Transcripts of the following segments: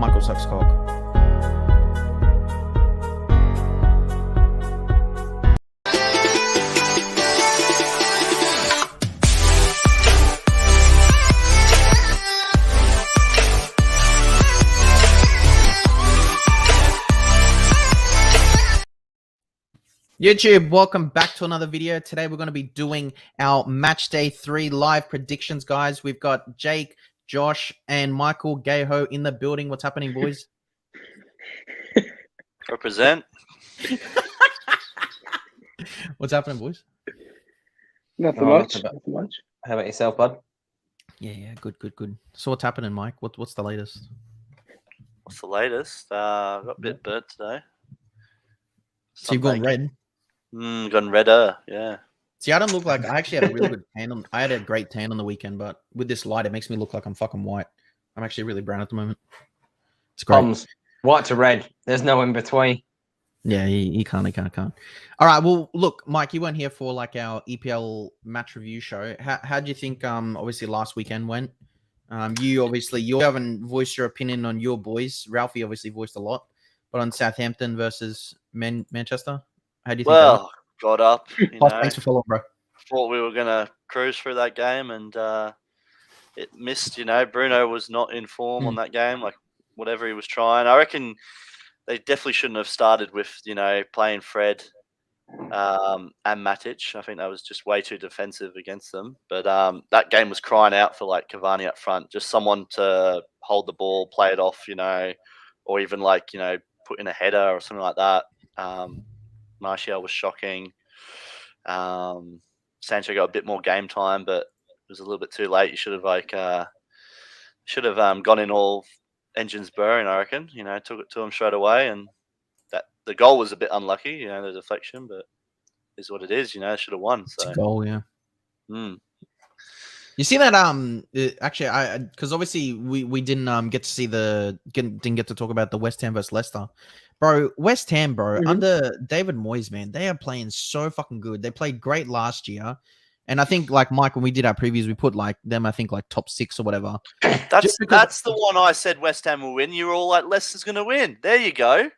Michael sucks cock. YouTube, welcome back to another video. Today we're going to be doing our Matchday 3 live predictions, guys. We've got Jake, Josh, and Michael Gayho in the building. What's happening, boys? Represent. What's happening, boys? Nothing much. Nothing much. How about yourself, bud? Yeah, good. So what's happening, Mike? What's the latest? What's the latest? Got a bit burnt today. So you've gone red? Gone redder, yeah. See, I don't look like... I actually had a really good tan. I had a great tan on the weekend, but with this light, it makes me look like I'm fucking white. I'm actually really brown at the moment. It's great. Bombs. White to red. There's no in between. Yeah, he can't. All right, well, look, Mike, you weren't here for like our EPL match review show. How do you think, obviously, last weekend went? You haven't voiced your opinion on your boys. Ralphie obviously voiced a lot, but on Southampton versus Manchester, how do you think? Well, got up. Thanks for following, bro. Thought we were gonna cruise through that game, and it missed. Bruno was not in form on that game. Like whatever he was trying, I reckon they definitely shouldn't have started with playing Fred and Matic. I think that was just way too defensive against them. But that game was crying out for like Cavani up front, just someone to hold the ball, play it off, or even put in a header or something like that. Martial was shocking. Sancho got a bit more game time, but it was a little bit too late. You should have gone in all engines burning, I reckon. Took it to him straight away, and that the goal was a bit unlucky, the deflection, but is what it is. Should have won. So it's a goal, yeah. You see that? Actually, because obviously we didn't get to see didn't get to talk about the West Ham versus Leicester, bro. West Ham, bro, under David Moyes, man, they are playing so fucking good. They played great last year, and I think like Mike, when we did our previews, we put like them, I think like top 6 or whatever. That's the one I said West Ham will win. You were all like Leicester's gonna win. There you go.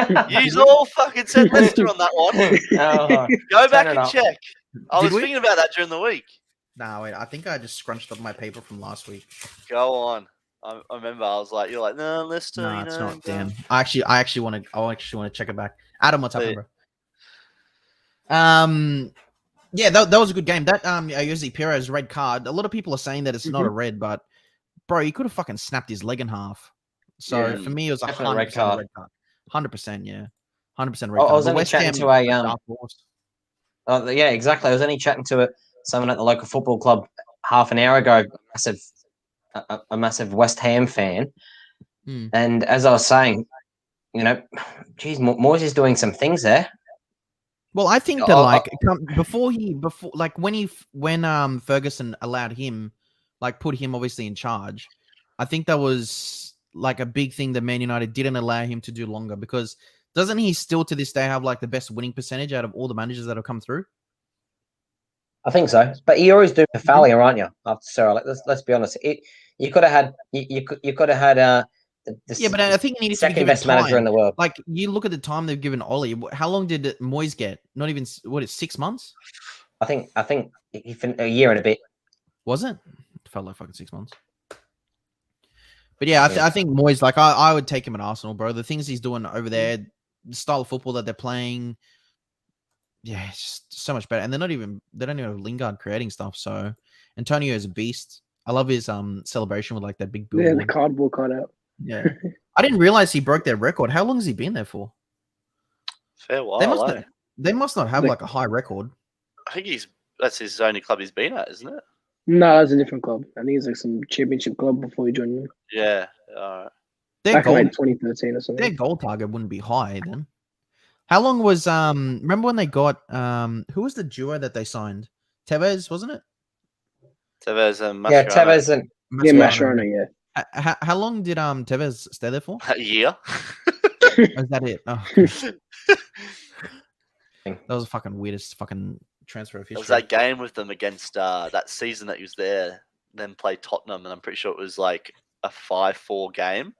You all fucking said Leicester on that one. Go back and check. I was thinking about that during the week. No, wait, I think I just scrunched up my paper from last week. Go on. I remember I was like, you're like, no, Leicester. No, it's not. Damn. I actually want to check it back. Adam, what's happening, bro? Yeah, that was a good game. That usually Piro's red card. A lot of people are saying that it's not a red, but bro, he could have fucking snapped his leg in half. So for me, it was a 100% red card. 100%, yeah, 100% red card. I was only chatting to yeah, exactly. I was only chatting to someone at the local football club half an hour ago. A massive West Ham fan, and as I was saying, geez, Moyes is doing some things there. Well, I think that when Ferguson allowed him, put him obviously in charge, I think that was like a big thing that Man United didn't allow him to do longer, because doesn't he still to this day have like the best winning percentage out of all the managers that have come through? I think so, but you always do the failure, aren't you? After Sarah, let's be honest. You could have had yeah, but I think you need to second best manager in the world. Like you look at the time they've given Oli. How long did Moyes get? Not even 6 months? I think a year and a bit. Was it? It felt like fucking 6 months. But yeah, I think Moyes, I would take him at Arsenal, bro. The things he's doing over there, the style of football that they're playing. Yeah, it's just so much better. And they don't even have Lingard creating stuff. So Antonio is a beast. I love his celebration with like that big billboard. Yeah, the cardboard cutout. Yeah. I didn't realize he broke their record. How long has he been there for? Fair while. They must not have like a high record. I think that's his only club he's been at, isn't it? No, that's a different club. I think it's like some championship club before he joined. Yeah. All right. Back in 2013 or something. Their goal target wouldn't be high then. How long was remember when they got who was the duo that they signed? Tevez, wasn't it? Tevez and Mascherano. Yeah, Tevez and Mascherano, yeah. How long did Tevez stay there for? A year. Is that it? Oh. That was the fucking weirdest fucking transfer of history. It was that game with them against that season that he was there, then played Tottenham, and I'm pretty sure it was like a 5-4 game,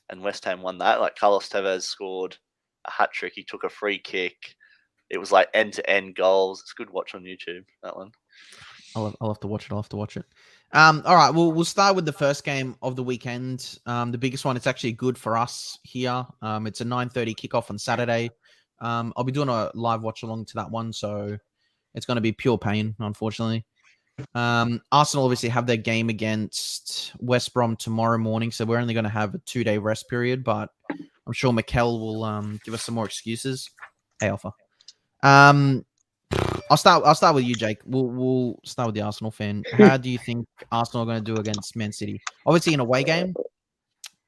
and West Ham won that. Like Carlos Tevez scored a hat trick. He took a free kick. It was like end-to-end goals. It's a good watch on YouTube, that one. I'll have to watch it. I'll have to watch it. All right. We'll start with the first game of the weekend. The biggest one. It's actually good for us here. It's a 9:30 kickoff on Saturday. I'll be doing a live watch along to that one, so it's going to be pure pain, unfortunately. Arsenal obviously have their game against West Brom tomorrow morning, so we're only going to have a 2-day rest period, but I'm sure Mikel will give us some more excuses. Hey, Alpha. I'll start with you, Jake. We'll start with the Arsenal fan. How do you think Arsenal are going to do against Man City? Obviously, an away game.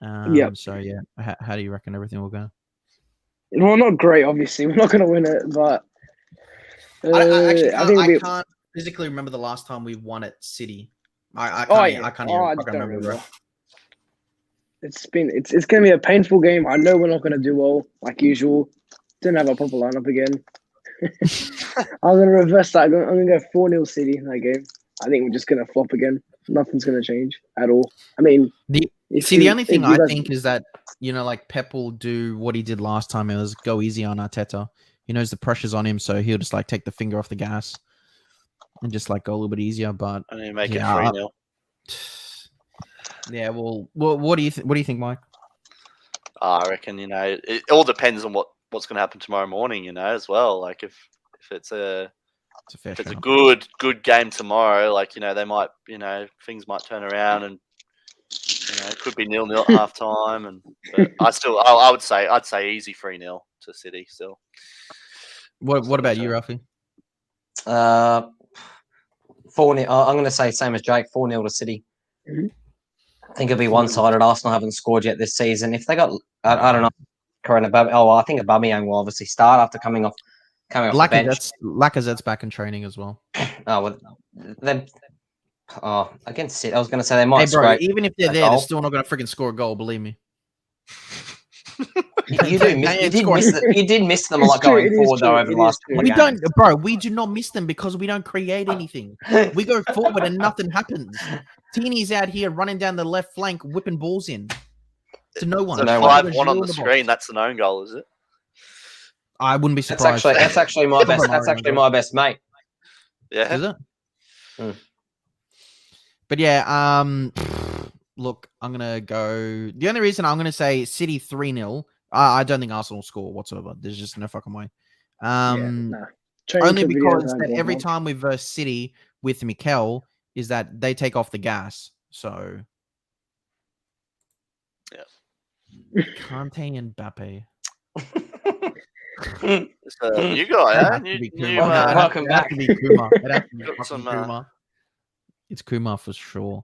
So yeah, how do you reckon everything will go? Well, not great. Obviously, we're not going to win it, but I can't physically remember the last time we won at City. I can't even remember. Bro. It's going to be a painful game. I know we're not going to do well, like usual. Didn't have a proper lineup again. I'm going to reverse that. I'm going to go 4-0 City in that game. I think we're just going to flop again. Nothing's going to change at all. I mean, the only thing I think is that, like Pep will do what he did last time. It was go easy on Arteta. He knows the pressure's on him, so he'll just like take the finger off the gas and just like go a little bit easier. But and then make it 3-0. Yeah. Well, what do you think, Mike? I reckon it all depends on what's going to happen tomorrow morning. As well. Like if it's a good game tomorrow, like they might things might turn around and it could be 0-0 at half time. But I'd say easy 3-0 to City still. What about you, Ralphie? 4-0. I'm going to say same as Jake. 4-0 to City. Mm-hmm. I think it'll be one-sided. Arsenal haven't scored yet this season. If they got, I don't know. I think Aubameyang will obviously start after coming off the bench. Lacazette's back in training as well. Against City, I was going to say they might. Hey, bro, even if they're there, they're still not going to freaking score a goal. Believe me. You did miss them a lot going forward though over the last. We do not miss them because we don't create anything. We go forward and nothing happens. Tini's out here running down the left flank, whipping balls in to no one. The 5-1 on the screen. That's an own goal, is it? I wouldn't be surprised. That's actually my best. That's actually my best mate. Yeah. Is it? But yeah, look, I'm gonna go. The only reason I'm gonna say City 3-0. I don't think Arsenal will score whatsoever. There's just no fucking way. Only because that every time we verse City with Mikel is that they take off the gas. So yeah, Kante and Mbappe. It's a new guy, welcome back. It's Kumar for sure.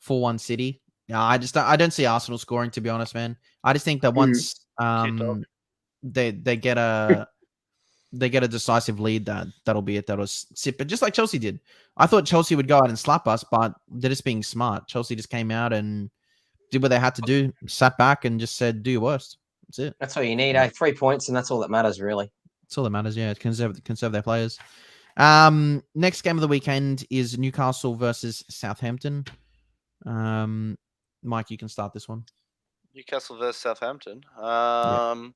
4-1 City. Yeah, I don't see Arsenal scoring, to be honest, man. I just think that once they get a decisive lead, that'll be it. That'll sit. But just like Chelsea did, I thought Chelsea would go out and slap us, but they're just being smart. Chelsea just came out and did what they had to do, sat back and just said, "Do your worst." That's it. That's all you need. 3 points, and that's all that matters, really. That's all that matters. Yeah, conserve their players. Next game of the weekend is Newcastle versus Southampton. Mike, you can start this one. Newcastle versus Southampton. So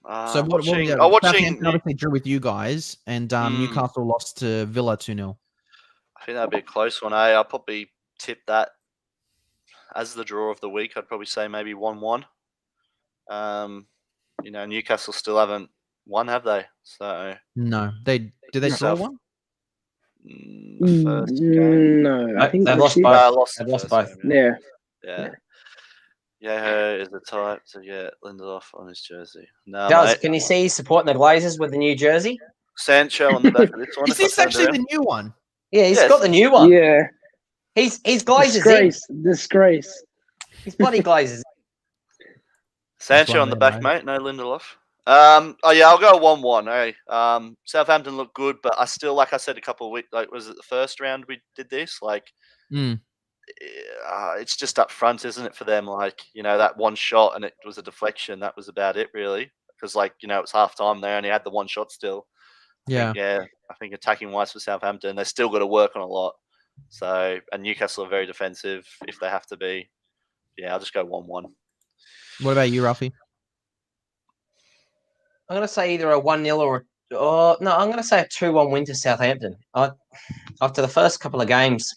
Southampton obviously drew with you guys, and Newcastle lost to Villa 2-0. I think that'd be a close one. I'll probably tip that as the draw of the week. I'd probably say maybe 1-1. Newcastle still haven't won, have they? So no, did they draw one? First game. No, I think they lost both. Yeah. Yeah, is the type to get Lindelof on his jersey. No, can you see he's supporting the Glazers with the new jersey? Sancho on the back of this one. Is this actually the new one? Yeah, he's got the new one. Yeah. He's Glazers. Disgrace. He's bloody Glazers. Sancho on the back, mate. No Lindelof. I'll go 1-1. Hey, Southampton looked good, but I still, like I said a couple of weeks, like was it the first round we did this? Like, it's just up front, isn't it, for them? Like, that one shot and it was a deflection. That was about it, really, because it's half time. They only had the one shot still. I think attacking wise for Southampton, they still got to work on a lot. So, and Newcastle are very defensive if they have to be. Yeah, I'll just go 1-1. What about you, Ruffy? I'm going to say either a 1-0 or no, I'm going to say a 2-1 win to Southampton. After the first couple of games,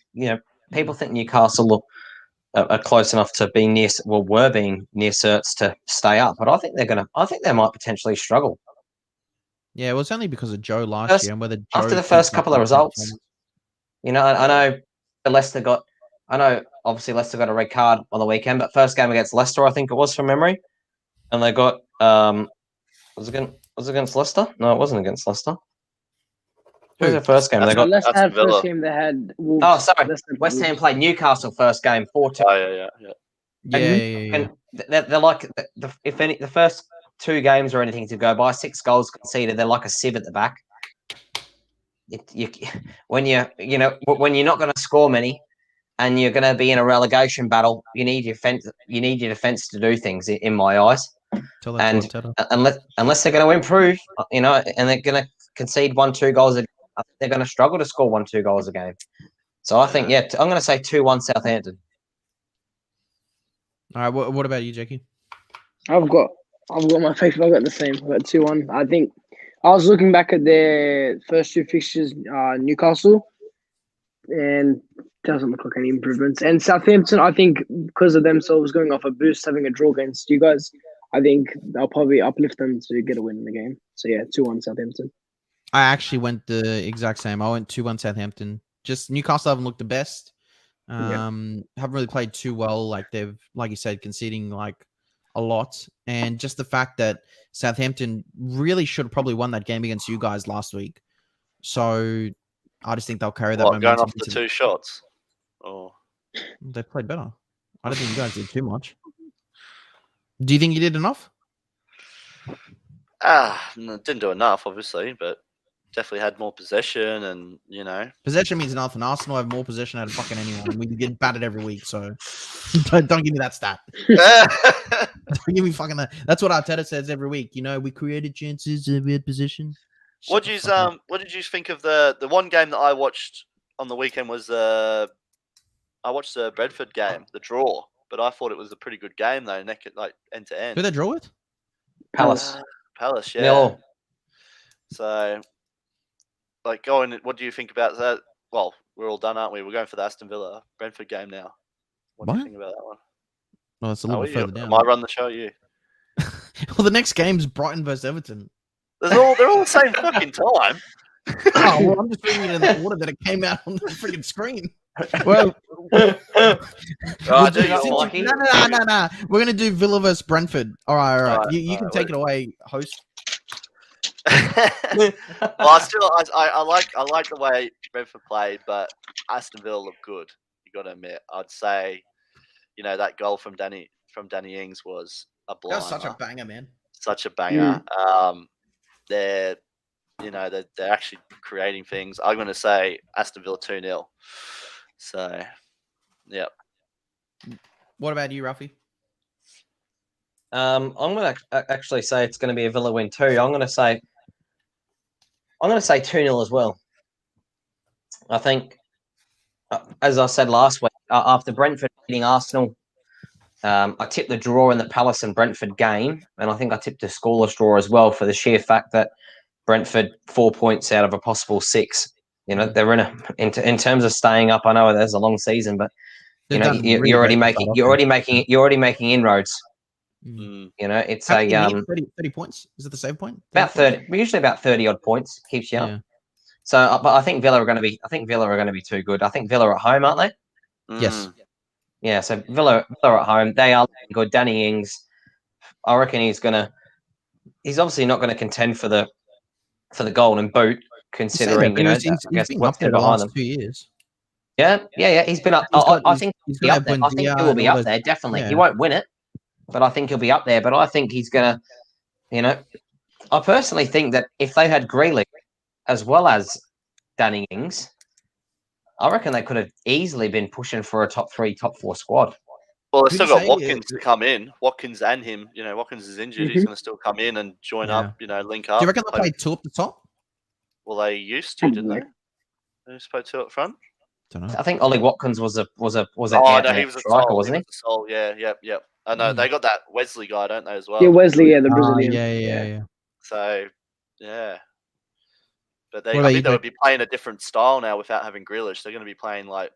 people think Newcastle are close enough to be were being near certs to stay up, but I think they might potentially struggle. Yeah, it was only because of Joe last year and whether Joe after the first couple of results. I know Leicester obviously Leicester got a red card on the weekend, but first game against Leicester, I think it was from memory, and they got was it against Leicester? No, it wasn't against Leicester. Who was their first game? They got Leicester had first game. They had Wolves. Oh, sorry, West Ham played Newcastle first game 4-2. Oh Yeah. They're like the first 2 games or anything to go by, 6 goals conceded. They're like a sieve at the back. When you're not going to score many, and you're going to be in a relegation battle, you need your defense to do things. In my eyes, and unless they're going to improve, and they're going to concede 1-2 goals, they're going to struggle to score 1-2 goals a game. So I think, I'm going to say 2-1 Southampton. All right. What about you, Jackie? I've got my favorite. I've got the same. I've got 2-1. I think I was looking back at their first 2 fixtures, Newcastle, and doesn't look like any improvements. And Southampton, I think, because of themselves going off a boost, having a draw against you guys, I think they'll probably uplift them to get a win in the game. So yeah, 2-1 Southampton. I actually went the exact same. I went 2-1 Southampton. Just Newcastle haven't looked the best. Haven't really played too well. Like they've, like you said, conceding like a lot. And just the fact that Southampton really should have probably won that game against you guys last week. So I just think they'll carry that momentum. Going off the 2 shots? Oh, they played better. I don't think you guys did too much. Do you think you did enough? Didn't do enough, obviously, but definitely had more possession, and possession means nothing. Arsenal have more possession out of fucking anyone. We get battered every week, so don't give me that stat. Don't give me fucking that. That's what Arteta says every week. We created chances, we had possession. What did you think of the one game that I watched on the weekend? Was I watched the Brentford game, the draw, but I thought it was a pretty good game though, like end to end. Who they draw with? Palace, yeah. No. So, what do you think about that? Well, we're all done, aren't we? We're going for the Aston Villa Brentford game now. What do you think about that one? Well, it's a little bit further down. I run the show, you. Well, the next game's Brighton versus Everton. They're all the same fucking time. Oh, well, I'm just reading it in the order that it came out on the freaking screen. Well, no. We're gonna do Villa versus Brentford. All right. You can take it away, host. Well, I like the way Brentford played, but Aston Villa looked good. You got to admit, I'd say, that goal from Danny Ings was a blinder. That was such a banger, man. Such a banger. They're actually creating things. I'm going to say Aston Villa 2-0. So, yep. What about you, Ruffy? I'm going to actually say it's going to be a Villa win too. I'm going to say 2-0 as well. I think, as I said last week, after Brentford beating Arsenal, I tipped the draw in the Palace and Brentford game, and I think I tipped a scoreless draw as well for the sheer fact that Brentford 4 points out of a possible 6. They're in terms of staying up. I know there's a long season, but you're already making inroads. It's 30 points. Is it the save point? About 30. Usually about 30 odd points keeps you up. So, but I think Villa are going to be too good. I think Villa are at home, aren't they? Yes. Yeah. So Villa are at home. They are good. Danny Ings, I reckon he's obviously not going to contend for the golden boot, considering he's been up there the last 2 years. Yeah. He's been up. I think he'll be up there. I think he will be up there. Definitely. Yeah. He won't win it, but I think he'll be up there. But I think he's going to, I personally think that if they had Grealish as well as Danny Ings, I reckon they could have easily been pushing for a top 3, top 4 squad. Well, they've still got Watkins to come in. Watkins and him. Watkins is injured. He's going to still come in and join up, link up. Do you reckon they play 2 up the top? Well, they used to, didn't they? They used to play 2 up front. Don't know. I think Ollie Watkins was an Oh no, he was a striker, soul. wasn't He was a soul. Yeah, yep. I know they got that Wesley guy, don't they, as well? Yeah, Wesley, yeah, the Brazilian. Yeah. So yeah, but What I about you, think they Jake? would be playing a different style now without having Grealish. They're going to be playing like,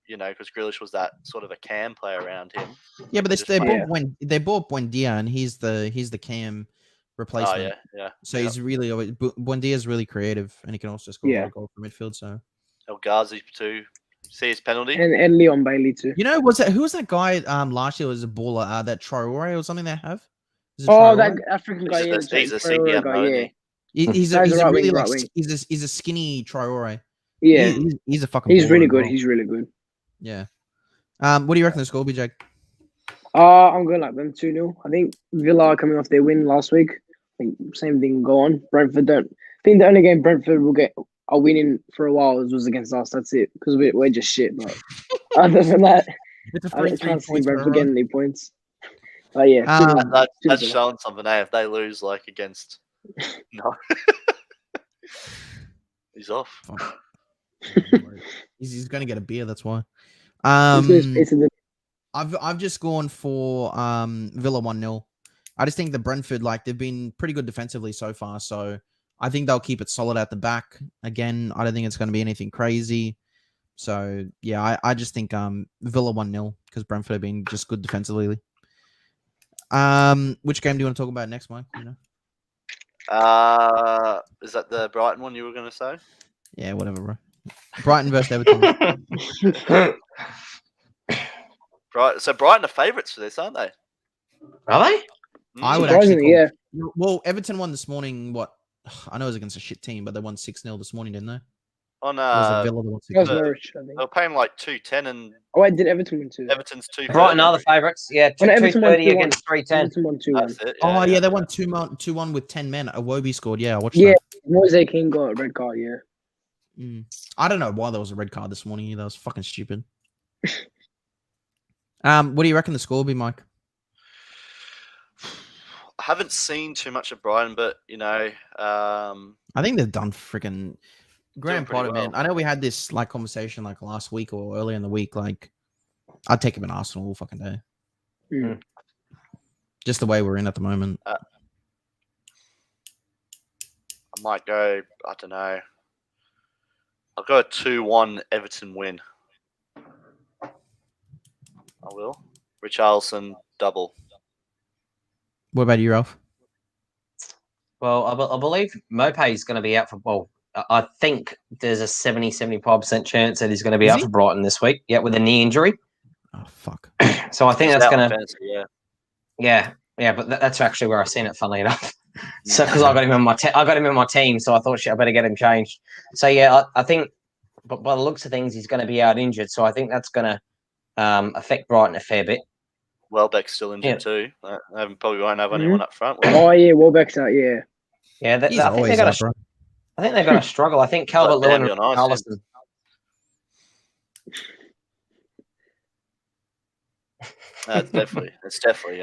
because Grealish was that sort of a cam play around him. Yeah, but just they play- bought Buendia, and he's the cam Oh replacement. yeah. So he's really Buendia's really creative, and he can also score a goal from midfield. So El Ghazi too. See his penalty. And Leon Bailey too. who was that guy last year was a baller that Traore or something they have? Is it Oh, Traore? that African guy, yeah, He's a Traore CDM, guy, though, isn't yeah. he? He's Guy's a a right really wing, like right wing. he's a skinny Traore. Yeah, He's a fucking. he's baller really as good. well. He's really good. Yeah. What do you reckon the score will be, Jake? I'm going like them 2-0. I think Villa are coming off their win last week. I think same thing go on. Brentford don't. I think the only game Brentford will get a win in for a while was against us. That's it, because we're just shit. But other than that, It's a I free can't see points for Brentford everyone. getting any points. Oh yeah, That's showing something. If they lose like against, no, he's off. He's gonna get a beer. That's why. It's I've just gone for Villa 1-0. I just think the Brentford, like, they've been pretty good defensively so far, so I think they'll keep it solid at the back. Again, I don't think it's going to be anything crazy. So yeah, I just think Villa 1-0 because Brentford have been just good defensively. Which game do you want to talk about next, Mike? Is that the Brighton one you were going to say? Yeah, whatever, bro. Brighton versus Everton. Right. So Brighton are favourites for this, aren't they? Are they? I would actually surprisingly, call, Well, Everton won this morning. What? I know it was against a shit team, but they won 6-0 this morning, didn't they? On Or was it Villa that won 6-0? That was Norwich, I think. they were paying like 210 and Oh, wait, did Everton win too? Everton's 230. Brighton are the favourites. Yeah, Everton won 230 2-1. against 310. Everton won 2-1. That's it. Oh yeah, they won 2-1 with 10 men. Iwobi scored. Yeah, I watched Yeah, that. Moise King got a red card. Yeah. I don't know why there was a red card this morning. That was fucking stupid. What do you reckon the score will be, Mike? I haven't seen too much of Brighton, but I think they've done freaking Graham pretty Potter, man. well. I know we had this like conversation like last week or earlier in the week. Like, I'd take him in Arsenal all fucking day. Just the way we're in at the moment. I might go. I don't know. I'll go a 2-1 Everton win. I will. Richarlison double. What about you, Ralph? Well, I believe Mopé is going to be out for. Well, I think there's a 75% chance that he's going to be out for Brighton this week. Yeah, with a knee injury. Oh fuck. So I think He's that's out going to. fantasy, Yeah, but that's actually where I've seen it. Funnily enough, so because I got him in my team, so I thought shit, I better get him changed. So yeah, I think, but by the looks of things, he's going to be out injured. So I think that's going to affect Brighton a fair bit. Welbeck's still injured too. They probably won't have anyone up front. Oh yeah, Welbeck's out. Yeah. Yeah, I think they're going to struggle. I think Calvert-Lewin Calvert-Lewin and Carlson. It's definitely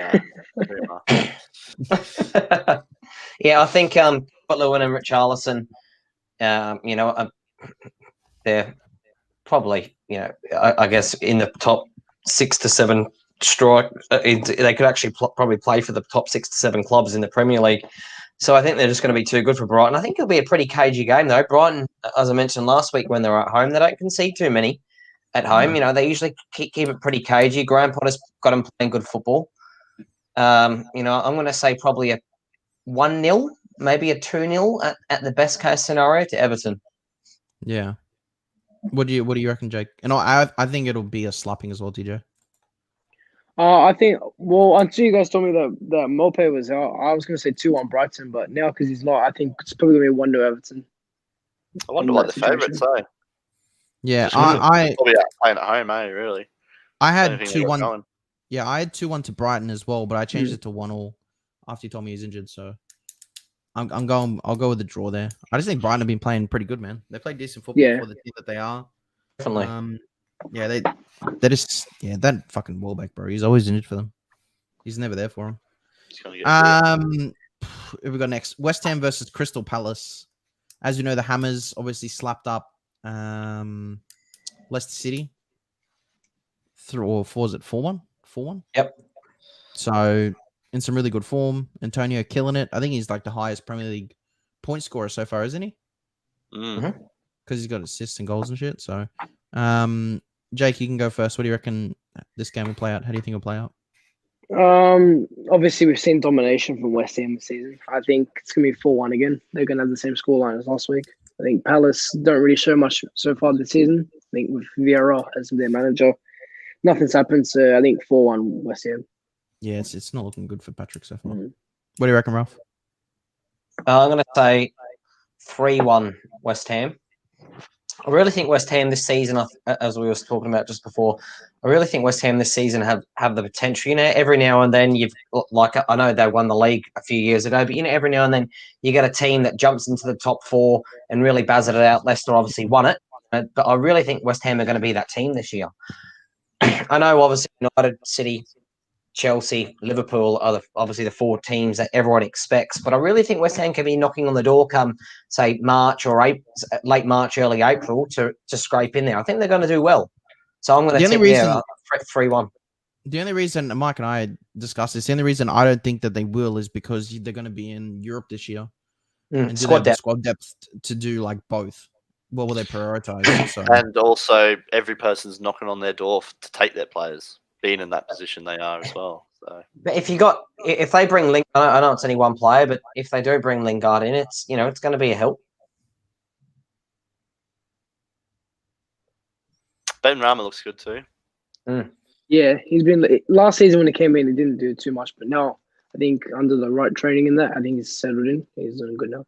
Yeah, I think Calvert-Lewin and Richarlison, they're probably, I guess in the top 6 to 7 strike. They could actually probably play for the top 6 to 7 clubs in the Premier League. So I think they're just going to be too good for Brighton. I think it'll be a pretty cagey game, though. Brighton, as I mentioned last week, when they're at home, they don't concede too many at home. They usually keep it pretty cagey. Graham Potter's got them playing good football. I'm going to say probably a 1-0, maybe a 2-0 at the best case scenario to Everton. Yeah. What do you reckon, Jake? And I think it'll be a slapping as well, TJ. I think, until you guys told me that Mope was out, I was going to say 2-1 Brighton, but now because he's not, I think it's probably going to be 1-0 Everton. I wonder what the favourites are. Yeah, I probably out playing at home, really. I had 2-1. Yeah, I had 2-1 to Brighton as well, but I changed it to 1-1 after you told me he's injured. So I'll go with the draw there. I just think Brighton have been playing pretty good, man. They played decent football for the team that they are. Definitely. Yeah, they just that fucking Welbeck, bro. He's always injured for them. He's never there for him. Here we go next. West Ham versus Crystal Palace. As you know, the Hammers obviously slapped up Leicester City. Or 4-1? 4-1? Yep. So in some really good form. Antonio killing it. I think he's like the highest Premier League point scorer so far, isn't he? Because he's got assists and goals and shit. So, Jake, you can go first. What do you reckon this game will play out? How do you think it'll play out? Obviously we've seen domination from West Ham this season. I think it's gonna be 4-1 again. They're gonna have the same scoreline as last week. I think Palace don't really show much so far this season. I think with Vieira as their manager, nothing's happened. So I think 4-1 West Ham. Yeah, it's not looking good for Patrick so far. What do you reckon, Ralph? I'm going to say 3-1 West Ham. I really think West Ham this season, as we were talking about just before, I really think West Ham this season have the potential. You know, every now and then you've like, I know they won the league a few years ago, but you know, every now and then you get a team that jumps into the top 4 and really bazzed it out. Leicester obviously won it, but I really think West Ham are going to be that team this year. I know obviously United, City, Chelsea, Liverpool are obviously the 4 teams that everyone expects, but I really think West Ham can be knocking on the door come, say, March or late March, early April to scrape in there. I think they're going to do well. So I'm going to tip 3-1. The only reason Mike and I discussed this, the only reason I don't think that they will is because they're going to be in Europe this year. And squad depth to do like both. What will they prioritize? So. And also, every person's knocking on their door to take their players. Being in that position, they are as well. So, but if they bring Lingard, I know it's only one player, but if they do bring Lingard in, it's going to be a help. Ben Rama looks good too. Yeah, he's been last season when he came in, he didn't do too much, but now I think under the right training in that, I think he's settled in. He's doing good now.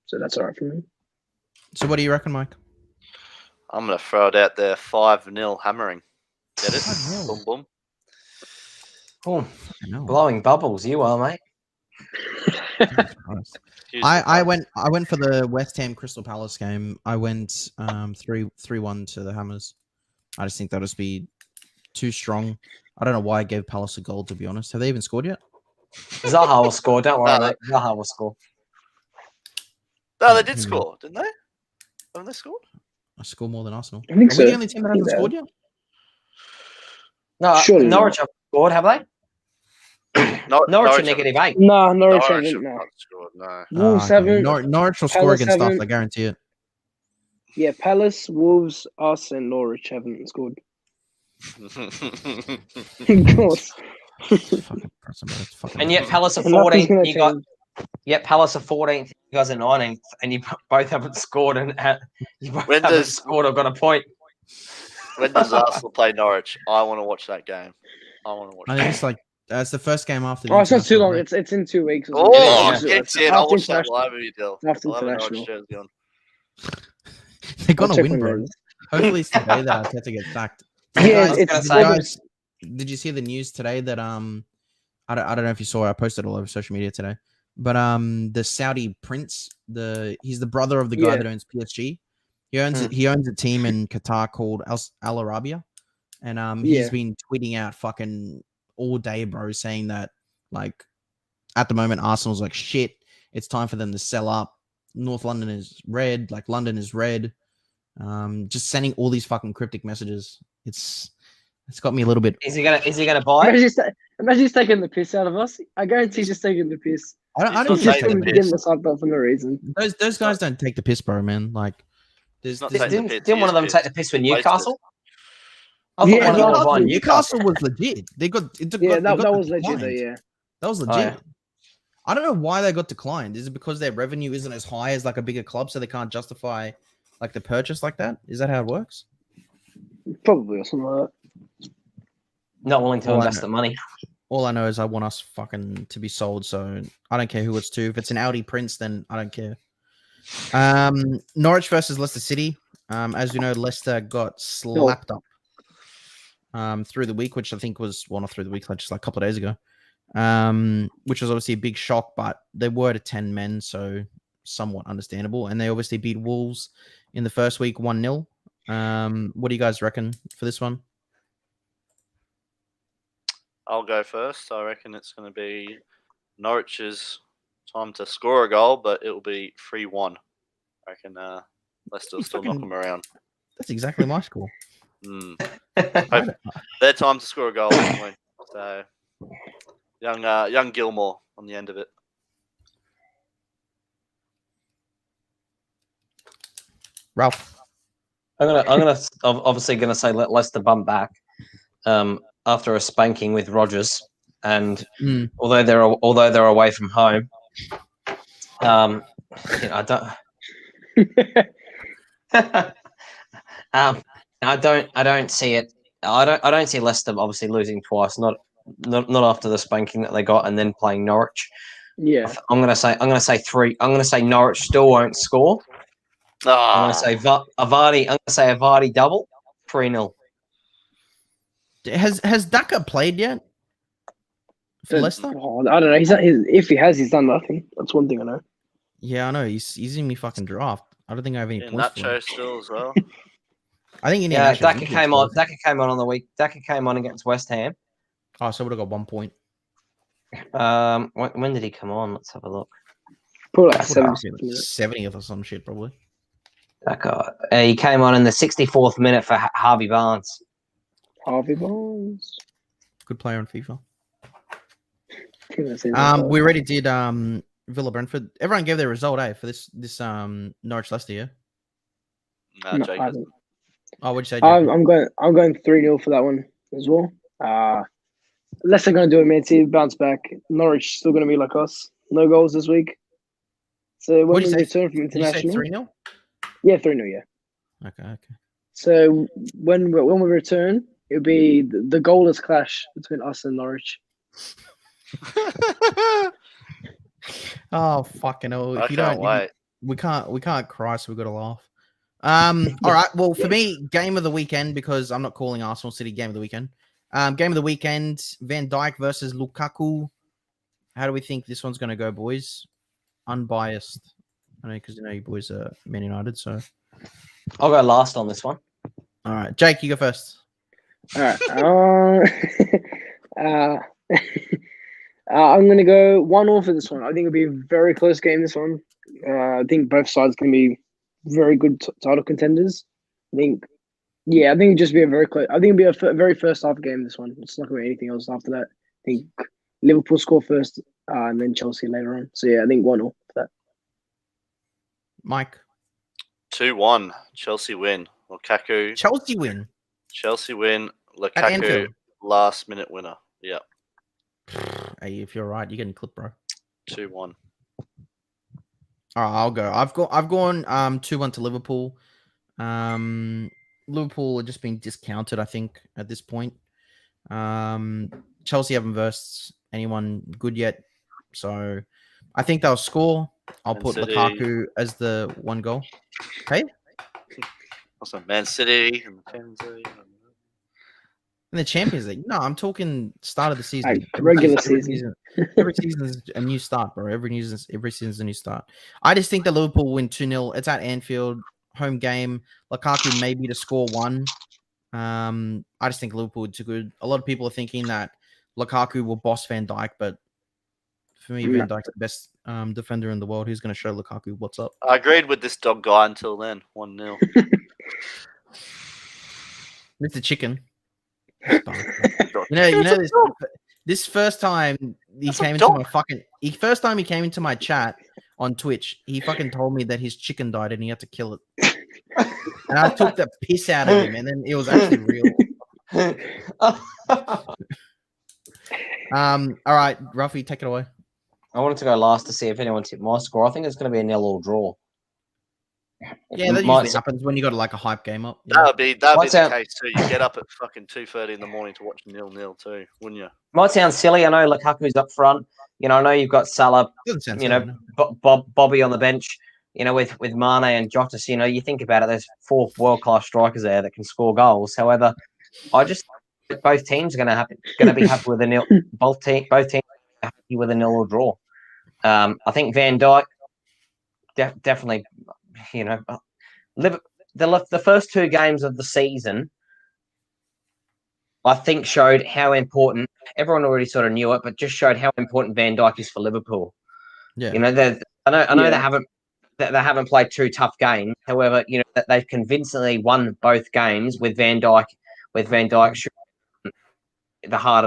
So that's all right for me. So what do you reckon, Mike? I'm going to throw it out there, 5-0 hammering. Get it? Boom, boom. Oh, blowing bubbles, you are, mate. I went for the West Ham Crystal Palace game. I went 3-1 to the Hammers. I just think that'll just be too strong. I don't know why I gave Palace a goal, to be honest. Have they even scored yet? Zaha will score. Don't worry, mate. Zaha will score. No, they did score, didn't they? Haven't they scored? I score more than Arsenal. I think Are so. we the only team that hasn't scored yet? No, Surely Norwich have scored, have they? Norwich are -8. No, Norwich haven't. have No. not scored, no. Wolves haven't. Norwich will score Palace against us, haven't. I guarantee it. Yeah, Palace, Wolves, us, and Norwich haven't scored. Of course. And yet Palace are 14th. Palace are 14th. You guys are 19th, and you both haven't scored. And you both haven't scored. I've got a point. When does Arsenal play Norwich? I want to watch that game. I want to watch. I think it's like it's the first game after. It's not too long. It's in 2 weeks. It's in. I'll watch that live with you, Dill. After international. They're gonna win, bro. Hopefully it's today that Arteta gets sacked. Did you see the news today that I don't know if you saw it. I posted it all over social media today. But the Saudi prince, he's the brother of the guy that owns PSG. He owns a team in Qatar called Al Arabiya, and he's been tweeting out fucking all day, bro, saying that like at the moment Arsenal's like shit. It's time for them to sell up. North London is red, like London is red. Just sending all these fucking cryptic messages. It's got me a little bit. Is he gonna buy? Imagine he's taking the piss out of us. I guarantee he's just taking the piss. I don't think he's getting us up for no reason. Those guys don't take the piss, bro, man. Like, didn't one of them take the piss with Newcastle? Newcastle was legit. That was legit. That was legit. Oh, yeah. I don't know why they got declined. Is it because their revenue isn't as high as like a bigger club, so they can't justify like the purchase like that? Is that how it works? Probably or something like that. Not willing to invest the money. All I know is I want us fucking to be sold, so I don't care who it's to. If it's an Audi Prince, then I don't care. Norwich versus Leicester City. As you know, Leicester got slapped up through the week, which I think was not through the week, like just like a couple of days ago. Which was obviously a big shock, but they were to 10 men, so somewhat understandable. And they obviously beat Wolves in the first week 1-0. What do you guys reckon for this one? I'll go first. I reckon it's going to be Norwich's time to score a goal, but it will be 3-1. I reckon Leicester still knock them around. That's exactly my score. Their time to score a goal anyway. So young Gilmore on the end of it. Ralph. I'm obviously gonna say let Leicester bump back after a spanking with Rodgers, and although they're away from home, I don't see it. I don't see Leicester obviously losing twice. Not after the spanking that they got and then playing Norwich. Yeah, I'm gonna say 3. I'm gonna say Norwich still won't score. I'm gonna say a Vardy double, 3-0. Has Daka played yet for Leicester? Oh, I don't know. If he has, he's done nothing. That's one thing I know. Yeah, I know. He's in me fucking draft. I don't think I have any points for him. Nacho still as well. I think Daka came on the week. Daka came on against West Ham. Oh, so would have got 1 point. When did he come on? Let's have a look. Probably like 70th or some shit, probably. Daka. He came on in the 64th minute for Harvey Barnes. Harvey Barnes. Good player on FIFA. We already did Villa Brentford. Everyone gave their result, for this Norwich Leicester, yeah? No, Jacob. Oh, what'd you say, I'm going 3-0 for that one as well. Leicester going to do it, Man City, bounce back. Norwich still going to be like us. No goals this week. So when we return from international, did you say 3-0? Yeah, 3-0, yeah. Okay. So when we return, it'll be the goalless clash between us and Norwich. Oh fucking hell! I can't wait. We can't cry, so we've got to laugh. All right. Well, for me, game of the weekend, because I'm not calling Arsenal City game of the weekend. Game of the weekend: Van Dijk versus Lukaku. How do we think this one's going to go, boys? Unbiased. I know because you boys are Man United, so I'll go last on this one. All right, Jake, you go first. All right. I'm going to go 1-1 for this one. I think it'll be a very close game, this one. I think both sides can be very good title contenders. I think it'll just be a very close. I think it'll be a very first half game, this one. It's not going to be anything else after that. I think Liverpool score first and then Chelsea later on. So, yeah, I think 1-0 for that. Mike? 2-1. Chelsea win. Lukaku. Chelsea win? Chelsea win. Lukaku, last-minute winner. Yeah. Hey, if you're right, you're getting clipped, bro. 2-1. All right, I'll go. I've gone 2-1 to Liverpool. Liverpool are just being discounted, I think, at this point. Chelsea haven't versed anyone good yet, so I think they'll score. I'll put Lukaku as the 1 goal. Hey? Also, Man City and In the Champions League. No, I'm talking start of the season. Regular season. Every season is a new start, bro. Every season is a new start. I just think that Liverpool will win 2-0. It's at Anfield, home game. Lukaku maybe to score 1. I just think Liverpool are too good. A lot of people are thinking that Lukaku will boss Van Dijk, but for me, Van Dijk's the best defender in the world. Who's going to show Lukaku what's up? I agreed with this dog guy until then. 1-0. Mr. Chicken. This first time he came into my chat on Twitch, he fucking told me that his chicken died and he had to kill it. And I took the piss out of him, and then it was actually real. All right, Ruffy, take it away. I wanted to go last to see if anyone tipped my score. I think it's going to be a 0-0 draw. Yeah, that usually happens when you got like a hype game up. Yeah. That'd be the case too. You get up at fucking 2:30 in the morning to watch 0-0 too, wouldn't you? Might sound silly. I know Lukaku's up front. I know you've got Salah. Bobby on the bench. With Mane and Jota. You think about it. There's 4 world-class strikers there that can score goals. However, I just think both teams are going to be happy with a 0. Both teams are happy with a 0-0 draw. I think Van Dijk definitely. The first 2 games of the season, I think showed how important. Everyone already sort of knew it, but just showed how important Van Dijk is for Liverpool. Yeah, I know they haven't that they haven't played two tough games. However, that they've convincingly won both games with Van Dijk in the heart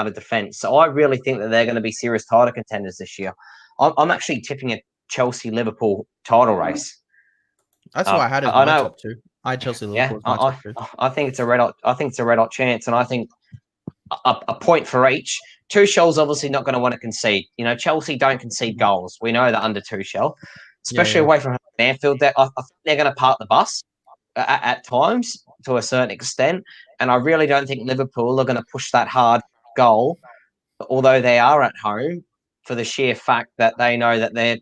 of defence. So I really think that they're going to be serious title contenders this year. I'm actually tipping a Chelsea-Liverpool title race. That's why I had it in my top two. I had Chelsea Liverpool. I think it's a red hot chance, and I think a point for each. Tuchel's obviously not going to want to concede. Chelsea don't concede goals. We know that under Tuchel, especially away from Anfield. I think they're going to park the bus at times to a certain extent, and I really don't think Liverpool are going to push that hard goal, although they are at home, for the sheer fact that they know that that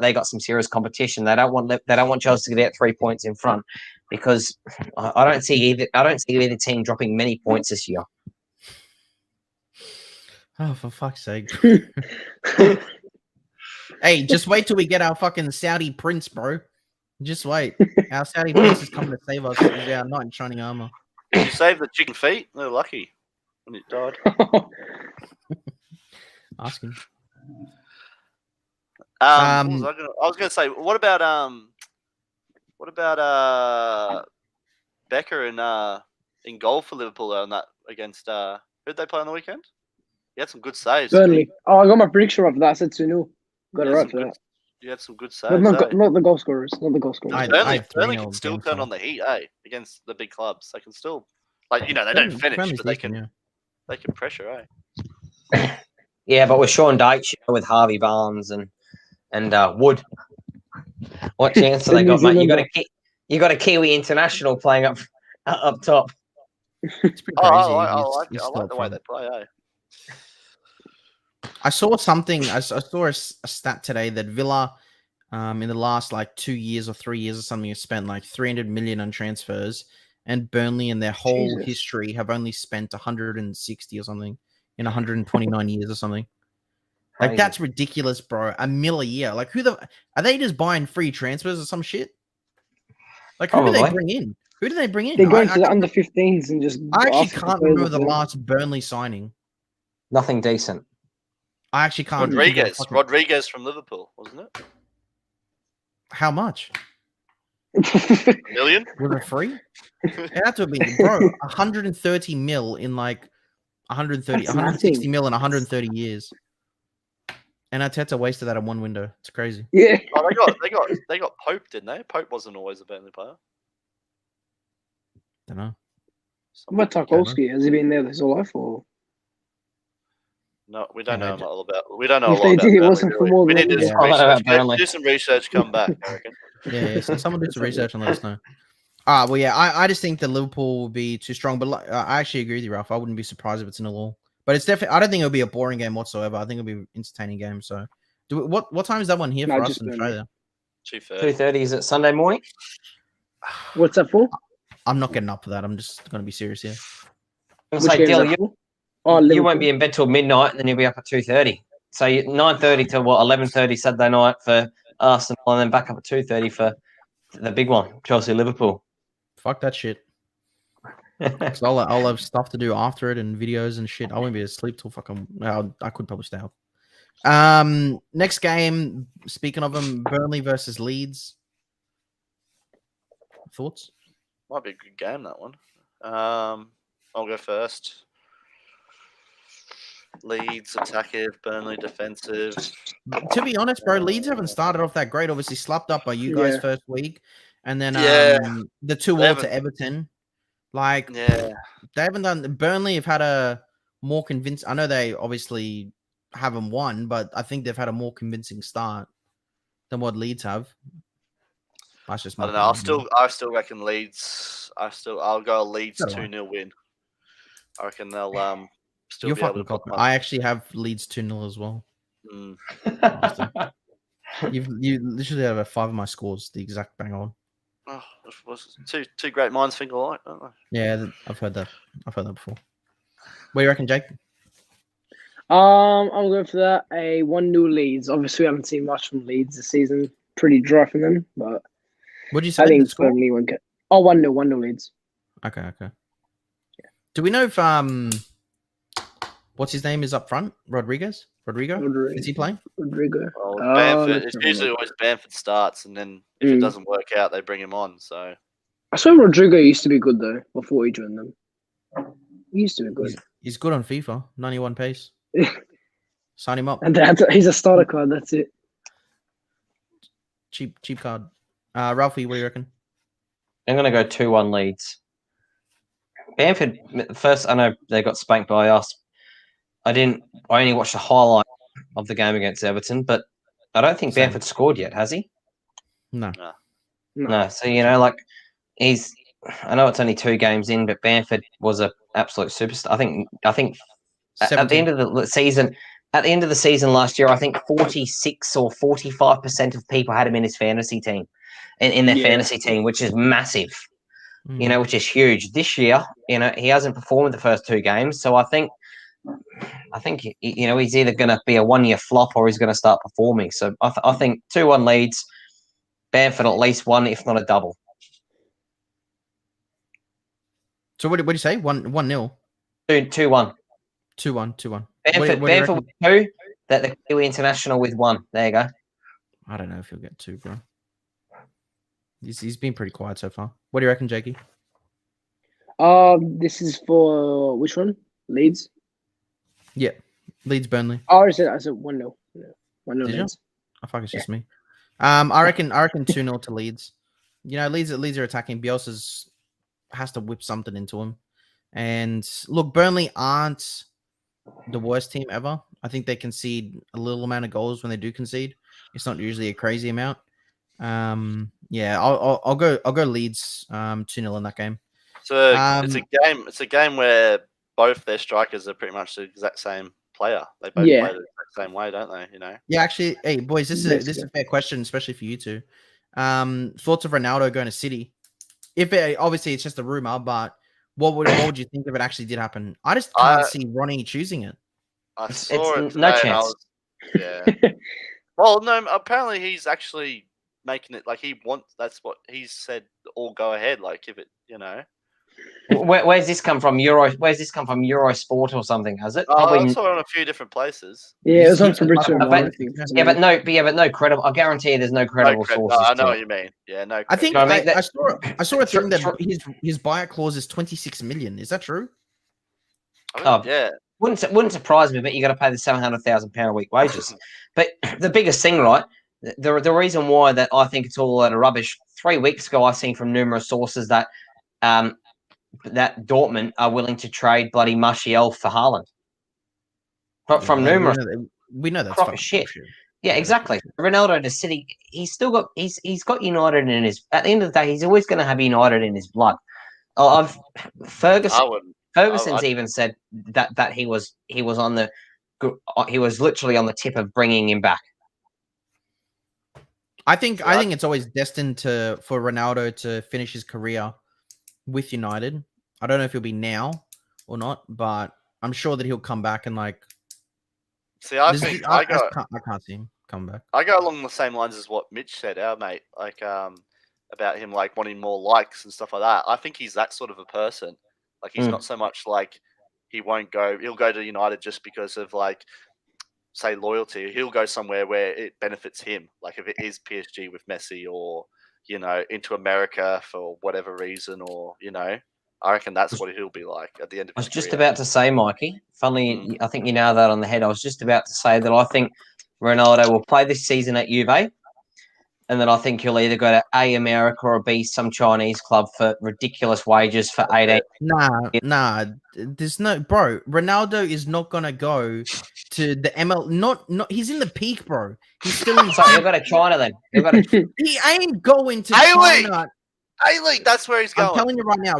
they got some serious competition. They don't want Chelsea to get 3 points in front, because I don't see either team dropping many points this year. Oh, for fuck's sake! Hey, just wait till we get our fucking Saudi prince, bro. Just wait. Our Saudi prince is coming to save us with our knight in shining armor. You saved the chicken feet. They're lucky when it died. Ask him. I was gonna say, what about Becker in goal for Liverpool on that against who'd they play on the weekend? He had some good saves. Burnley. Oh, I got my prediction right for that. I said 2-0. Got it right for that. You had some good saves. Not the goal scorers. Not the goal scorers. Burnley can still turn on the heat, against the big clubs. They can still, they don't finish, but they can pressure, Yeah, but with Sean Dyche, with Harvey Barnes and Wood, what chance have they got, mate? You got a Kiwi international playing up top. It's pretty crazy. I like the way they play, I saw something. I saw a stat today that Villa, in the last 2 years or 3 years or something, have spent 300 million on transfers, and Burnley in their whole history have only spent 160 or something in 129 years or something. Crazy. That's ridiculous, bro. $1 million a year. Are they just buying free transfers or some shit? Who do they bring in? Who do they bring in? They're going to the under 15s and just. I actually can't remember the last Burnley signing. Nothing decent. I actually can't. Rodriguez from Liverpool, wasn't it? How much? $1 million? Was it free? It had to have been, bro. 130 mil in 160 mil in 130 years. And Arteta wasted that in one window. It's crazy. Yeah. Oh, they got Pope, didn't they? Pope wasn't always a Burnley player. Don't know. What about Tarkowski? Has he been there his whole life, or? No, we don't know all about. We don't know a lot they about did, it Burnley, wasn't for more we than need to do some research. Come back, I reckon. Yeah. So someone do some research and let us know. Well, yeah. I just think that Liverpool will be too strong, but I actually agree with you, Ralph. I wouldn't be surprised if it's 0-0. But it's definitely. I don't think it'll be a boring game whatsoever. I think it'll be an entertaining game. So, what time is that one here for us in Australia? 2:30. Is it Sunday morning? What's that for? I'm not getting up for that. I'm just going to be serious here. You won't be in bed till midnight, and then you'll be up at 2:30. So 9:30 to 11:30 Saturday night for Arsenal, and then back up at 2:30 for the big one, Chelsea Liverpool. Fuck that shit. I'll have stuff to do after it and videos and shit. I won't be able to sleep till fucking. I could probably stay up. Next game. Speaking of them, Burnley versus Leeds. Thoughts? Might be a good game, that one. I'll go first. Leeds attackive, Burnley defensive. To be honest, bro, Leeds haven't started off that great. Obviously, slapped up by you guys first week, and then the 2-2 to Everton. They haven't done. Burnley have had a more convincing. I know they obviously haven't won, but I think they've had a more convincing start than what Leeds have. That's just my I don't know. I still reckon Leeds. I'll go a Leeds 2-0 win. I reckon they'll still You're be able to fucking cock. I actually have Leeds 2-0 as well. You literally have 5 of my scores the exact bang on. Oh, two great minds think alike, don't they? Yeah, I've heard that. I've heard that before. What do you reckon, Jake? I'm going for that. A 1-0 Leeds. Obviously, we haven't seen much from Leeds this season. Pretty dry from them, but what did you say? I think it's Burnley won't get. 1-0 Leeds. Okay. Yeah. Do we know if what's his name is up front? Rodriguez? Rodrigo? Is he playing? Rodrigo. Well, Oh, Bamford. let's It's have a usually look. always Bamford starts, and then if it doesn't work out, they bring him on. So I swear Rodrigo used to be good though before he joined them. He used to be good. He's good on FIFA. 91 pace. Sign him up. And he's a starter card. That's it. Cheap card. Ralphie, what do you reckon? I'm going to go 2-1 Leeds. Bamford, first, I know they got spanked by us. I only watched the highlight of the game against Everton, but I don't think Same. Bamford scored yet, has he? No. No. So, like, I know it's only 2 games in, but Bamford was an absolute superstar. I think at the end of the season last year, I think 46 or 45% of people had him in his fantasy team, in their fantasy team, which is massive. Which is huge. This year, he hasn't performed the first 2 games, so I think he's either going to be a 1-year flop or he's going to start performing. So I think 2-1 Leeds, Bamford at least 1, if not a double. So what did you say? 1-0? 2-1. 2-1. Bamford with 2, that the Kiwi International with 1. There you go. I don't know if he'll get 2, bro. He's been pretty quiet so far. What do you reckon, Jakey? This is for which one? Leeds. Yeah, Leeds Burnley. Oh, I said 1-0. 1-0 Did you? Leeds. I fuck, it's just me. I reckon 2-0 to Leeds. Leeds are attacking. Bielsa has to whip something into him. And look, Burnley aren't the worst team ever. I think they concede a little amount of goals when they do concede. It's not usually a crazy amount. I'll go Leeds 2-0 in that game. So it's a game where both their strikers are pretty much the exact same player. They both play the exact same way, don't they? Yeah, actually, hey boys, this is a fair question, especially for you two. Thoughts of Ronaldo going to City? Obviously it's just a rumor, but what would you think if it actually did happen? I just can't see Ronnie choosing it. I saw it today, no chance. Well, no. Apparently he's actually making it like he wants. That's what he said. All go ahead. Like if it, Where's this come from? Where's this come from? Eurosport or something? Has it? I saw it on a few different places. Yeah, it was on Fabrizio. But no credible. I guarantee there's no credible sources. I know what you mean. Yeah, no. I think I saw a thing that his buyout clause is 26 million. Is that true? Yeah. Wouldn't surprise me, but you got to pay the £700,000 a week wages. But the biggest thing, right? The reason why that I think it's all a lot of rubbish. 3 weeks ago, I've seen from numerous sources that that Dortmund are willing to trade bloody Martial for Haaland. From numerous, we know that's fucking shit. Bullshit. Yeah, exactly. Ronaldo to City, he's got United in his. At the end of the day, he's always going to have United in his blood. Ferguson's even said that he was literally on the tip of bringing him back. I think it's always destined for Ronaldo to finish his career with United. I don't know if he'll be now or not, but I'm sure that he'll come back and like. See, I can't see him come back. I go along the same lines as what Mitch said, our mate, like about him like wanting more likes and stuff like that. I think he's that sort of a person. Like he's not so much like he'll go to United just because of like say loyalty. He'll go somewhere where it benefits him. Like if it is PSG with Messi or into America for whatever reason or I reckon that's what he'll be like at the end of his career. I was just about to say, Mikey, funnily, I think you nailed that on the head. I was just about to say that I think Ronaldo will play this season at Juve, and then I think he'll either go to A, America, or B, some Chinese club for ridiculous wages for 18. Nah. There's no... Bro, Ronaldo is not going to go to the ML... Not. He's in the peak, bro. He's still in... So you've got to China then. He ain't going to China. A-League, that's where he's going. I'm telling you right now.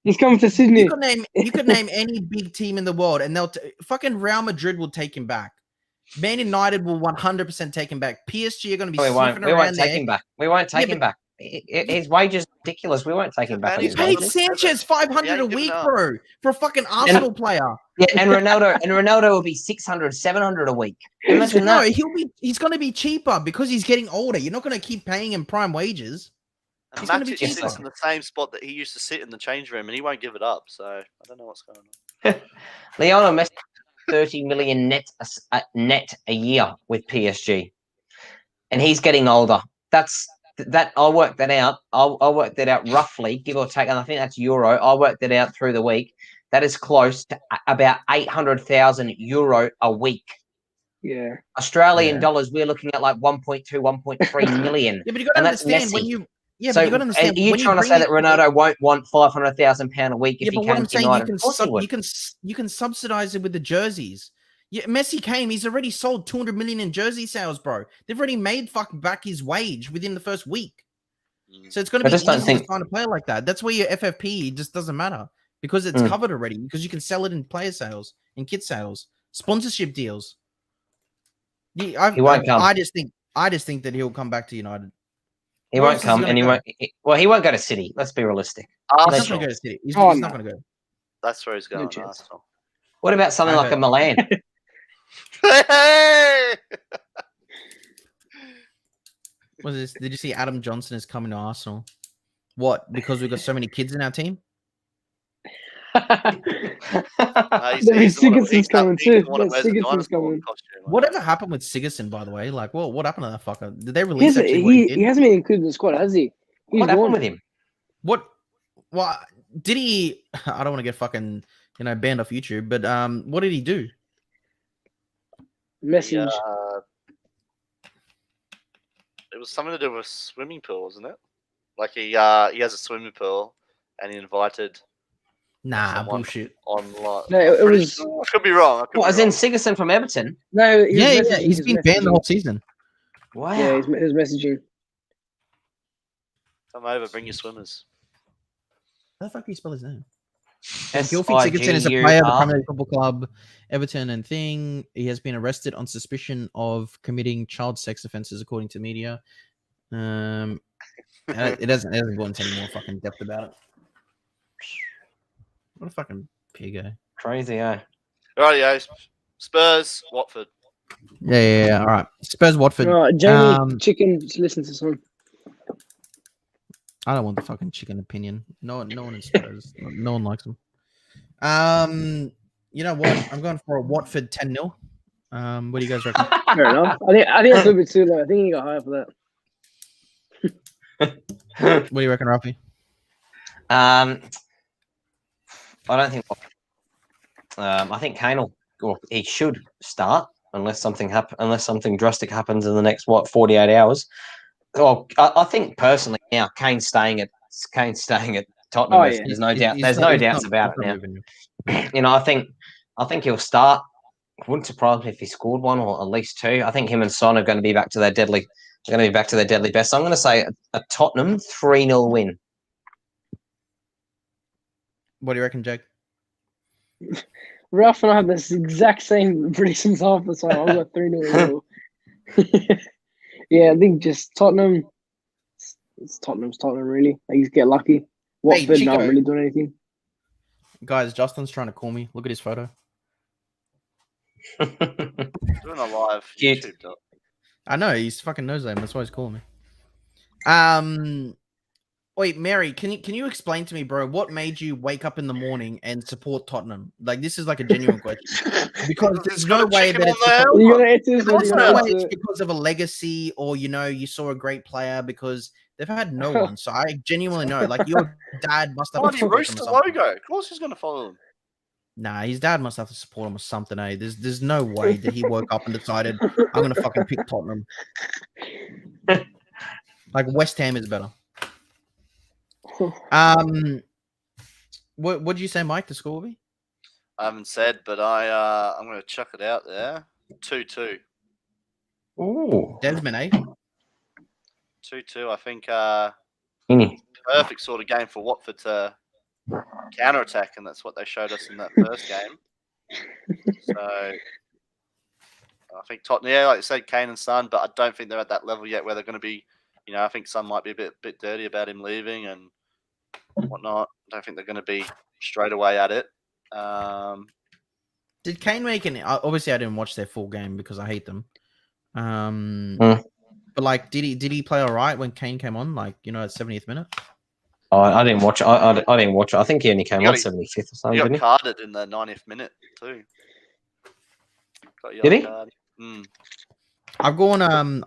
He's coming to Sydney. You could name any big team in the world, and fucking Real Madrid will take him back. Man United will 100% take him back. PSG are going to be sniffing around there. We won't take him back. We won't take him back. His wages are ridiculous. We won't take him back. He paid Sanchez $500 a week, bro, for a fucking Arsenal player. Yeah, and Ronaldo will be 600, 700 a week. Imagine that. He's going to be cheaper because he's getting older. You're not going to keep paying him prime wages. And Matic sits in the same spot that he used to sit in the change room, and he won't give it up. So I don't know what's going on. Lionel Messi 30 million net a year with PSG, and he's getting older. I'll work that out. I'll work that out roughly, give or take, and I think that's euro. I'll work that out through the week. That is close to about 800,000 euro a week. Yeah. Australian dollars, we're looking at like 1.2, 1.3 million. Yeah, but you got to understand when you. Yeah, so but you got to understand. Are you trying to say that Ronaldo won't want £500,000 a week if he came to United? You can subsidize it with the jerseys. Yeah, Messi came. He's already sold 200 million in jersey sales, bro. They've already made back his wage within the first week. So it's going to be easy to find a player like that. That's where your FFP just doesn't matter because it's covered already. Because you can sell it in player sales, in kit sales, sponsorship deals. He won't come. I just think that he'll come back to United. He won't come, and he won't. He won't go to City. Let's be realistic. Arsenal. He's not going to go to City. He's not going to go. That's where he's going. Arsenal. What about something like a Milan? What is this? Did you see Adam Johnson is coming to Arsenal? What? Because we've got so many kids in our team? Sigurdsson's coming too. Sigurdsson's coming. Whatever happened with Sigurdsson, by the way? Like, well, what happened to that fucker? Did they release him? He hasn't been included in the squad, has he? What happened with him? What? Well, did he? I don't want to get fucking banned off YouTube, but what did he do? Message. It was something to do with a swimming pool, wasn't it? Like he has a swimming pool, and he invited. Nah, bullshit. Online. No, it was. I could be wrong. As in Sigurdsson from Everton? No, he's been banned the whole season. Wow. Yeah, he was messaging. Come over, bring your swimmers. How the fuck do you spell his name? Gylfi Sigurdsson is a player of the Premier League Football Club, Everton, and Thing. He has been arrested on suspicion of committing child sex offences, according to media. It hasn't gone into any more fucking depth about it. What a fucking pig, eh? Crazy, eh? Rightio. Spurs, Watford. Yeah. All right. Spurs, Watford. Jamie, chicken, just listen to someone. I don't want the fucking chicken opinion. No one in Spurs. No one likes them. You know what? I'm going for a Watford 10-0. What do you guys reckon? Fair enough. I think that's a little bit too low. I think you got higher for that. What do you reckon, Rafi? I don't think. I think Kane he should start unless something drastic happens in the next 48 hours. Well, I think personally now Kane's staying at Tottenham. There's no doubt. There's no doubts about it now. I think he'll start. Wouldn't surprise me if he scored one or at least two. I think him and Son are going to be back to their deadly. They're going to be back to their deadly best. So I'm going to say a Tottenham 3-0 win. What do you reckon, Jake? Ralph and I have this exact same predictions half the time. I've got 3-0. Yeah, I think just Tottenham. It's Tottenham, really. Like, you get lucky. Watford not really doing anything. Guys, Justin's trying to call me. Look at his photo. Doing a live YouTube. I know, he's fucking knows that. That's why he's calling me. Wait, Mary, can you explain to me, bro, what made you wake up in the morning and support Tottenham? Like, this is like a genuine question. Because there's no way that it's because of a legacy or, you saw a great player, because they've had no one. So I genuinely know. Like, your dad must have... Bloody Rooster logo. Of course he's going to follow him. Nah, his dad must have to support him or something, eh? There's no way that he woke up and decided, I'm going to fucking pick Tottenham. Like, West Ham is better. What did you say, Mike? The score will be? I haven't said, but I'm going to chuck it out there. 2-2. Ooh, Desmond, eh? 2-2. I think perfect sort of game for Watford to counter attack, and that's what they showed us in that first game. So I think Tottenham, like you said, Kane and Son, but I don't think they're at that level yet where they're going to be. I think Son might be a bit dirty about him leaving and whatnot. I don't think they're going to be straight away at it. Did Kane make any? Obviously, I didn't watch their full game because I hate them. But like, did he play all right when Kane came on? Like, at 70th minute. Oh, I didn't watch it. I didn't watch it. I think he only came on 75th or something. He got carded in the 90th minute too. Got Did he? card. Mm. I've gone along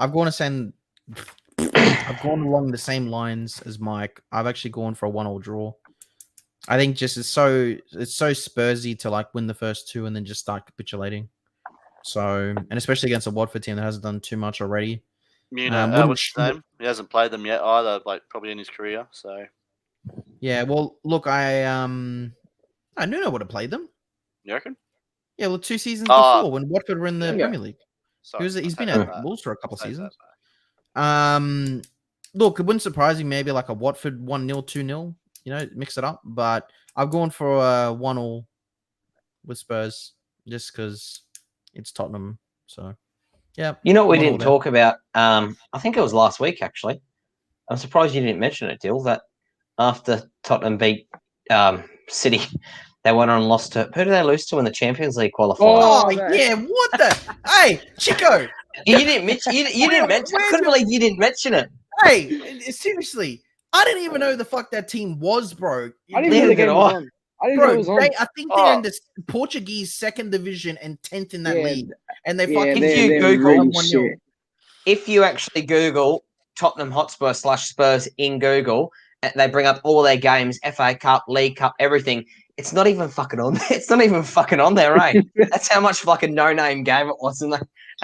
the same lines as Mike. I've actually gone for a 1-1 draw. I think just it's so Spursy to like win the first two and then just start capitulating. So, and especially against a Watford team that hasn't done too much already. What's his name? He hasn't played them yet either, like probably in his career. So yeah, well, look, I Nuno would have played them. you reckon? Yeah, well, 2 seasons before when Watford were in the Yeah. Premier League. Sorry, He's been I say at that. Wolves for a couple of I say seasons. that. Look, it wouldn't surprise me. Maybe like a Watford 1-0, 2-0. You know, mix it up. But I've gone for a 1-1 with Spurs just because it's Tottenham. So, yeah. You know what we 1-1 didn't there. talk about? I think it was last week, actually. I'm surprised you didn't mention it, Dill, that after Tottenham beat City, they went on and lost to... Who did they lose to in the Champions League qualifier? Oh, that- yeah. What the? Hey, Chico. You didn't mention... You didn't mention... I couldn't believe you didn't mention it. Hey, seriously. I didn't even know the fuck that team was, bro. I didn't even know the Neither game did was I. on. I didn't know it Bro, was on. I think they're in the Portuguese 2nd division and 10th in that Yeah, league. And they yeah, fucking If you they're Google really 1-0. shit. If you actually Google Tottenham Hotspur / Spurs in Google, and they bring up all their games, FA Cup, League Cup, everything. It's not even fucking on there. It's not even fucking on there, right? That's how much like a no-name game it was, and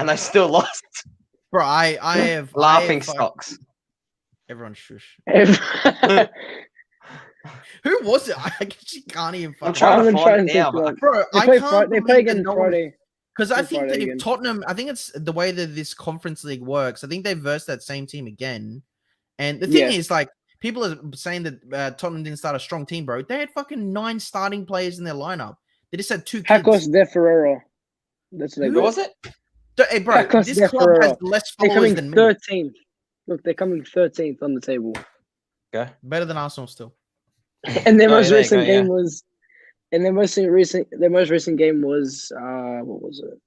they still lost. Bro, I have Laughing stocks. Everyone shush. If- Who was it? I actually can't even I'm fucking. trying to I'm find it trying now, to but Bro, They I play, can't. they play again Friday. Because I Play think that Friday if again. Tottenham, I think it's the way that this conference league works. I think they versed that same team again. And the thing Yeah. is, like, people are saying that Tottenham didn't start a strong team, bro. They had fucking 9 starting players in their lineup. They just had 2 kids. Pacos de Ferreira. That's what they who got. was it? Hey, bro, Pacos this de club has Ferreira. less They're followers coming than me. 13th. Look, they're coming 13th on the table. Okay. Better than Arsenal still. And their Oh, most there you recent go, game yeah. was. And their most recent game was what was it?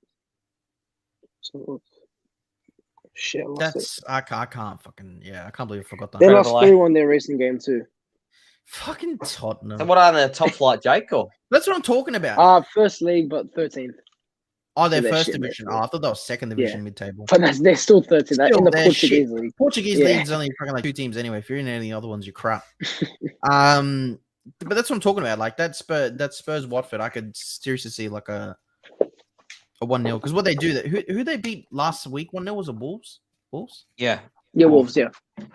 So, shit, I lost it. That's I can't fucking I can't believe I forgot that. They lost Incredible, 3-1 their recent game too. Fucking Tottenham. So what are the top flight, Jake? Or That's what I'm talking about. First league, but 13th. Oh, they're so they're first shit, division. they're Oh, I thought that was 2nd division mid-table. But they're still 13th. They're in the they're Portuguese shit. league. Portuguese Yeah. league's only fucking like 2 teams anyway. If you're in any of the other ones, you're crap. But that's what I'm talking about. Like that Spurs Watford, I could seriously see like a 1-0. Because what they do, who they beat last week 1-0 was a Wolves. Wolves? yeah, Yeah, Wolves. Yeah,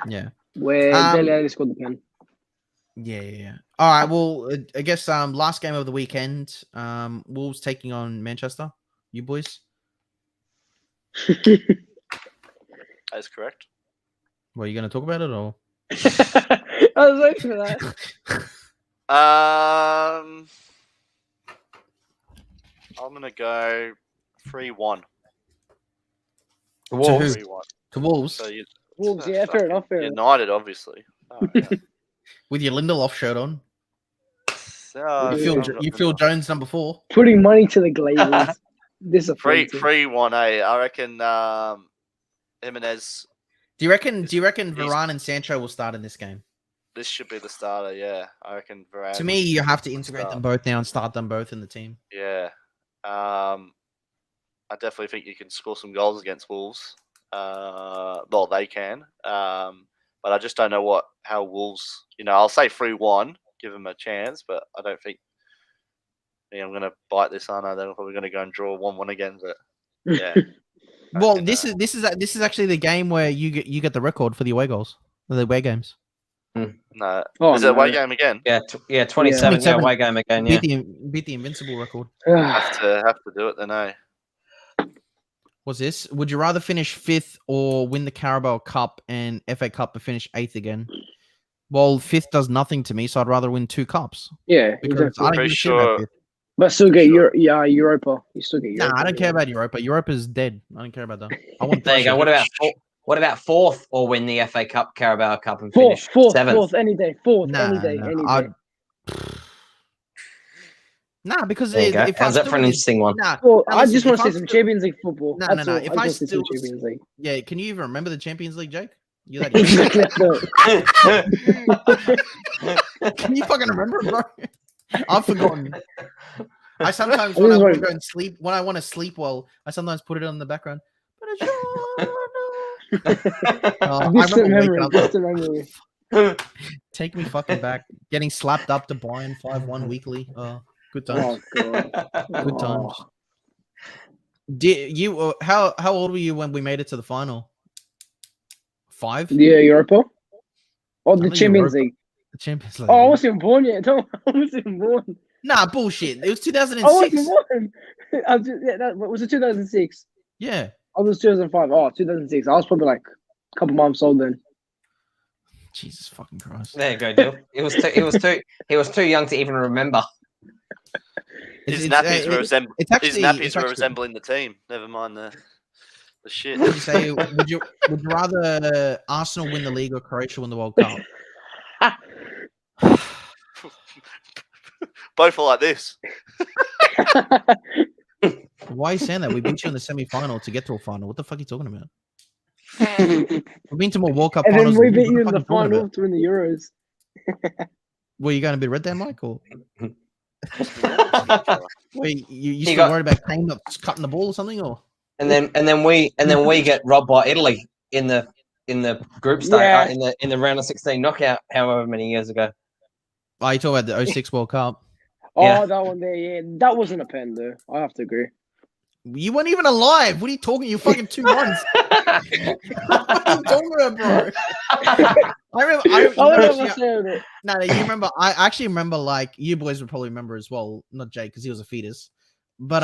Yeah. where Dele Alli scored the pen. Yeah. All right. Well, I guess last game of the weekend, Wolves taking on Manchester. You boys. That's correct. What, are you going to talk about it or? I was waiting for that. I'm gonna go 3-1. the Wolves. who? 3-1. To Wolves So you Wolves. Yeah, fair enough. Fair enough. United, obviously. Oh, yeah. with your Lindelof shirt on. So, You Phil Jones number 4. Putting money to the Glazers. Disappointing. 3-1. I reckon Jimenez. Do you reckon Varane and Sancho will start in this game? This should be the starter. Yeah, I reckon Varane. To me, you have to integrate start. them both now and start them both in the team. Yeah. I definitely think you can score some goals against Wolves. Well, they can. But I just don't know how Wolves. I'll say 3-1, give them a chance, but I don't think. I'm going to bite this. I know they're probably going to go and draw 1-1 again, but yeah. Well, this is actually the game where you get the record for the away goals, the away games. No. Oh, Is it no. away game again? Yeah, 27. Yeah, away game again. Yeah. Beat the invincible record. Have to do it then, eh? What's this? Would you rather finish 5th or win the Carabao Cup and FA Cup but finish 8th again? Well, 5th does nothing to me, so I'd rather win 2 cups. Yeah, Because exactly. I don't give a shit about 5th. But still get Europa. You still get Europa. Nah, I don't care about Europa. Europa's dead. I don't care about that. I want There you go. pressure. What about 4th or win the FA Cup, Carabao Cup, and Fourth, finish fourth, 7th? fourth, any day. Fourth, Nah, any day, nah, any I'd- day. Nah, because There you go. if How's I that for an still- interesting one? Nah, Well, now I listen, just want if to I see some still- Champions League football. No, That's no, no. all. If I I just want to see some still- Champions League. yeah, can you even remember the Champions League, Jake? You that No. Can you fucking remember it, bro? I've forgotten. I sometimes when I want to go and sleep, when I want to sleep well, I sometimes put it on the background. Distant memory. Take me fucking back. Getting slapped up to Bayern 5-1 weekly. Good times. Oh god. Good times. Did you? How old were you when we made it to the final? 5. Yeah, Europa. Oh, the Champions League. The Champions League. Oh, I wasn't born yet. No, I wasn't born. Nah, bullshit. It was 2006. I wasn't born. Was it 2006? Yeah. I was 2005. Oh, 2006. I was probably like a couple months old then. Jesus fucking Christ. There you go, Dill. He was too young to even remember. His nappies were resembling the team. Never mind the shit. Would you say? Would you rather Arsenal win the league or Croatia win the World Cup? Both are like this. Why are you saying that? We beat you in the semi-final to get to a final. What the fuck are you talking about? We've been to more World Cup and finals. And then we beat you in the final to win the Euros. Were you going to be red there, Mike? Or wait, you still worried about Kane not cutting the ball or something, or? And then we get robbed by Italy in the group stage in the round of 16 knockout, however many years ago. Oh, you talking about the 06 World Cup? Oh, that one there, yeah. That wasn't a pen, though. I have to agree. You weren't even alive. What are you talking? You fucking 2 months. What are you talking about, bro? No, you remember? I actually remember. Like, you boys would probably remember as well. Not Jake, because he was a fetus. But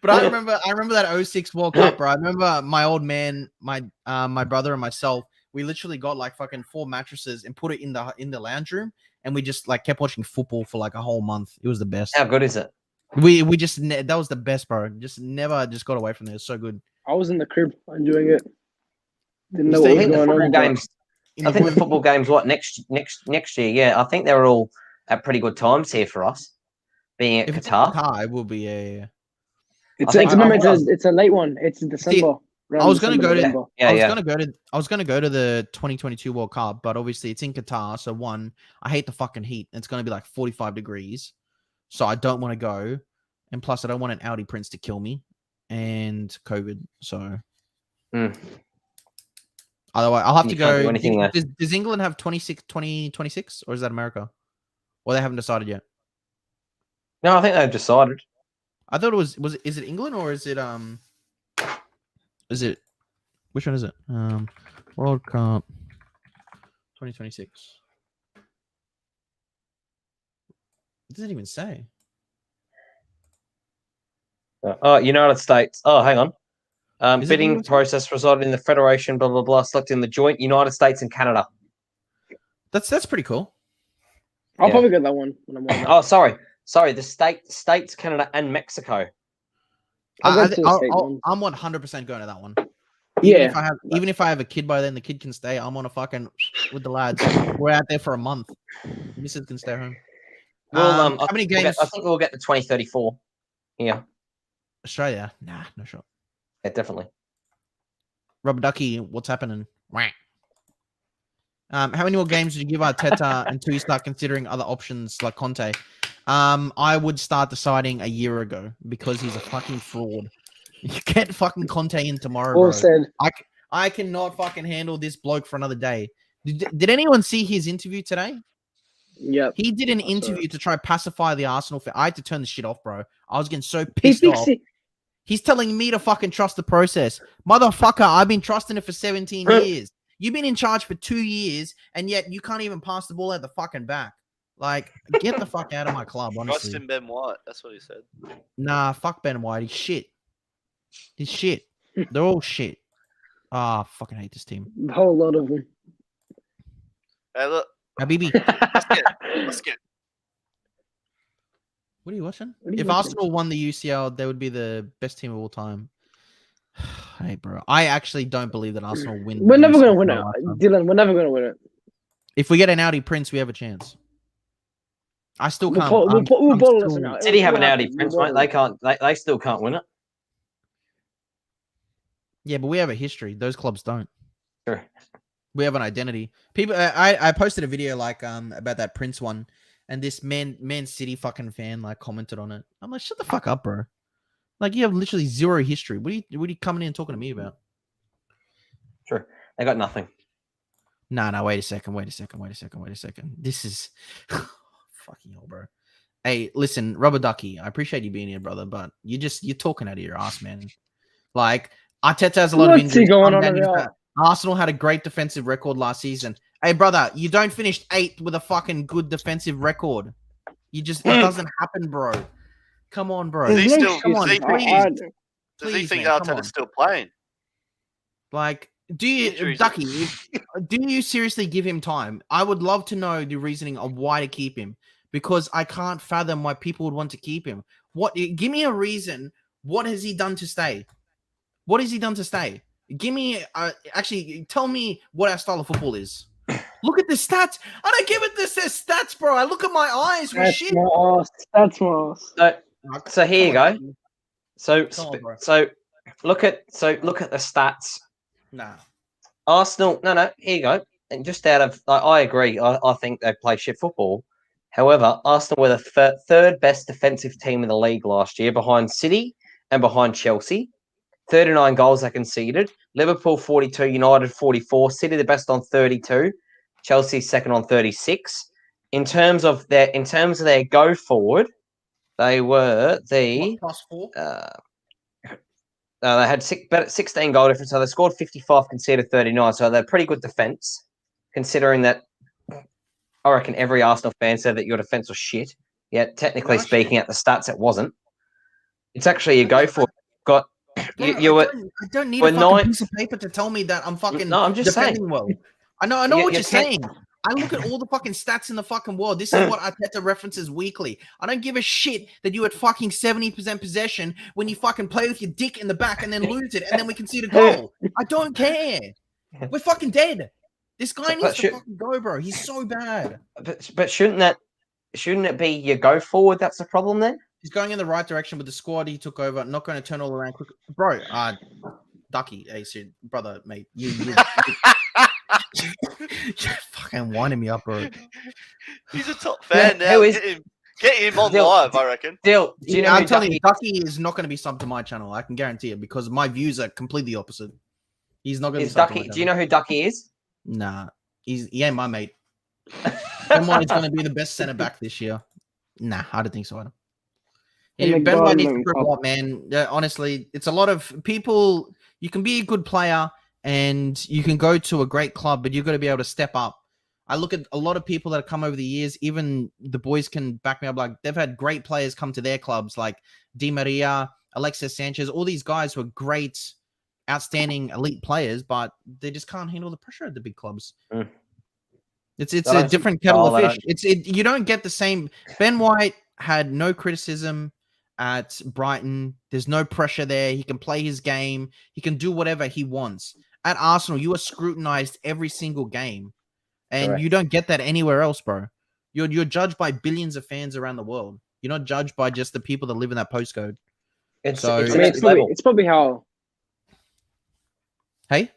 but I remember that 06 World Cup, bro. I remember my old man, my brother and myself. We literally got like fucking 4 mattresses and put it in the lounge room, and we just like kept watching football for like a whole month. It was the best. How good is it? We just that was the best, bro. Just never got away from there. It's so good. I was in the crib enjoying it. Didn't know what was going on. I think the football games next year. Yeah, I think they're all at pretty good times here for us. Being at Qatar, it will be. Yeah. It's a late one. It's in December. I was going to go to. I was going to go to the 2022 World Cup, but obviously it's in Qatar. So I hate the fucking heat. It's going to be like 45 degrees. So I don't want to go, and plus I don't want an Audi Prince to kill me, and COVID. So otherwise I'll have to go. Does England have 2026, or is that America? Or they haven't decided yet? No, I think they've decided. I thought it was. Is it England or is it Is it? Which one is it? World Cup 2026. It doesn't even say. United States. Oh, hang on. Bidding process resulted in the Federation, blah, blah, blah, selecting the joint United States and Canada. That's pretty cool. I'll probably get that one when I'm on. Oh, sorry. The States, Canada, and Mexico. I'm 100% going to that one. Even if I have a kid by then, the kid can stay. I'm on a fucking with the lads. We're out there for a month. Mrs. can stay home. Well, how many games? I think we'll get to 2034. Yeah. Australia? Nah, no shot. Yeah, definitely. Rubber Ducky, what's happening? How many more games did you give Arteta until you start considering other options like Conte? I would start deciding a year ago because he's a fucking fraud. You get fucking Conte in tomorrow, bro. Said. I cannot fucking handle this bloke for another day. Did anyone see his interview today? Yeah. He did an interview to try and pacify the Arsenal fan. I had to turn the shit off, bro. I was getting so pissed off. He's telling me to fucking trust the process. Motherfucker, I've been trusting it for 17 years. You've been in charge for 2 years, and yet you can't even pass the ball at the fucking back. Like, get the fuck out of my club, honestly. Trust in Ben White. That's what he said. Nah, fuck Ben White. He's shit. He's shit. They're all shit. I fucking hate this team. A whole lot of them. Hey, look. Habibi. Let's get. What are you watching? If Arsenal won the UCL, they would be the best team of all time. Hey, bro. I actually don't believe that Arsenal win. We're never going to win it. Dylan, we're never going to win it. If we get an Audi Prince, we have a chance. I still can't. City have an Audi Prince, mate. They can't. They still can't win it. Yeah, but we have a history. Those clubs don't. Sure. We have an identity. People, I posted a video like about that Prince one, and this Man City fucking fan like commented on it. I'm like, shut the fuck up, bro. Like you have literally zero history. What are you coming in and talking to me about? Sure. They got nothing. No, wait a second. This is fucking hell, bro. Hey, listen, Rubber Ducky, I appreciate you being here, brother, but you're talking out of your ass, man. Like Arteta has a lot of What's he injuries. going on about? Arsenal had a great defensive record last season. Hey, brother, you don't finish 8th with a fucking good defensive record. It doesn't happen, bro. Come on, bro. Does he still? Come on, Does he think man, Arteta's still playing? Like, do you, Ducky? Do you seriously give him time? I would love to know the reasoning of why to keep him, because I can't fathom why people would want to keep him. Give me a reason. What has he done to stay? What has he done to stay? Give me, actually, tell me what our style of football is. Look at the stats. I don't give it this stats, bro. I look at my eyes. That's my ass. So here you go. So on, look at the stats. Nah. Arsenal. No. Here you go. And just out of, I agree. I think they play shit football. However, Arsenal were the third best defensive team in the league last year, behind City and behind Chelsea. 39 goals they conceded. Liverpool 42, United 44, City the best on 32, Chelsea second on 36. In terms of their go forward, they were the +4. They had 16 goal difference, so they scored 55, conceded 39. So they're pretty good defense, considering that I reckon every Arsenal fan said that your defense was shit. Yet technically speaking, at the stats, it wasn't. It's actually a go for. Got. I don't need a fucking piece of paper to tell me that I'm fucking I'm just defending saying. well. I know what you're saying. I look at all the fucking stats in the fucking world. This is what Arteta references weekly. I don't give a shit that you had fucking 70% possession when you fucking play with your dick in the back and then lose it and then we concede a goal. I don't care. We're fucking dead. This guy needs to fucking go, bro. He's so bad. But shouldn't it be your go forward? That's the problem then. He's going in the right direction with the squad he took over. Not going to turn all around quickly, bro. Ducky, hey, brother, mate, you you're fucking winding me up, bro. He's a top fan now. Get him on live, I reckon. Do you know? I'm telling you, Ducky is not going to be subbed to my channel. I can guarantee it, because my views are completely opposite. He's not going to be subbed to my channel. Do you know who Ducky is? Nah, he ain't my mate. Ben White is going to be the best centre back this year. Nah, I don't think so. Ben White needs to grow up, man. Honestly, it's a lot of people. You can be a good player and you can go to a great club, but you've got to be able to step up. I look at a lot of people that have come over the years. Even the boys can back me up. Like, they've had great players come to their clubs, like Di Maria, Alexis Sanchez. All these guys were great, outstanding, elite players, but they just can't handle the pressure at the big clubs. It's a different kettle of fish. You don't get the same. Ben White had no criticism at Brighton. There's no pressure there. He can play his game. He can do whatever he wants. At Arsenal, you are scrutinized every single game. And Correct. You don't get that anywhere else, bro. You're judged by billions of fans around the world. You're not judged by just the people that live in that postcode. It's probably how. Hey?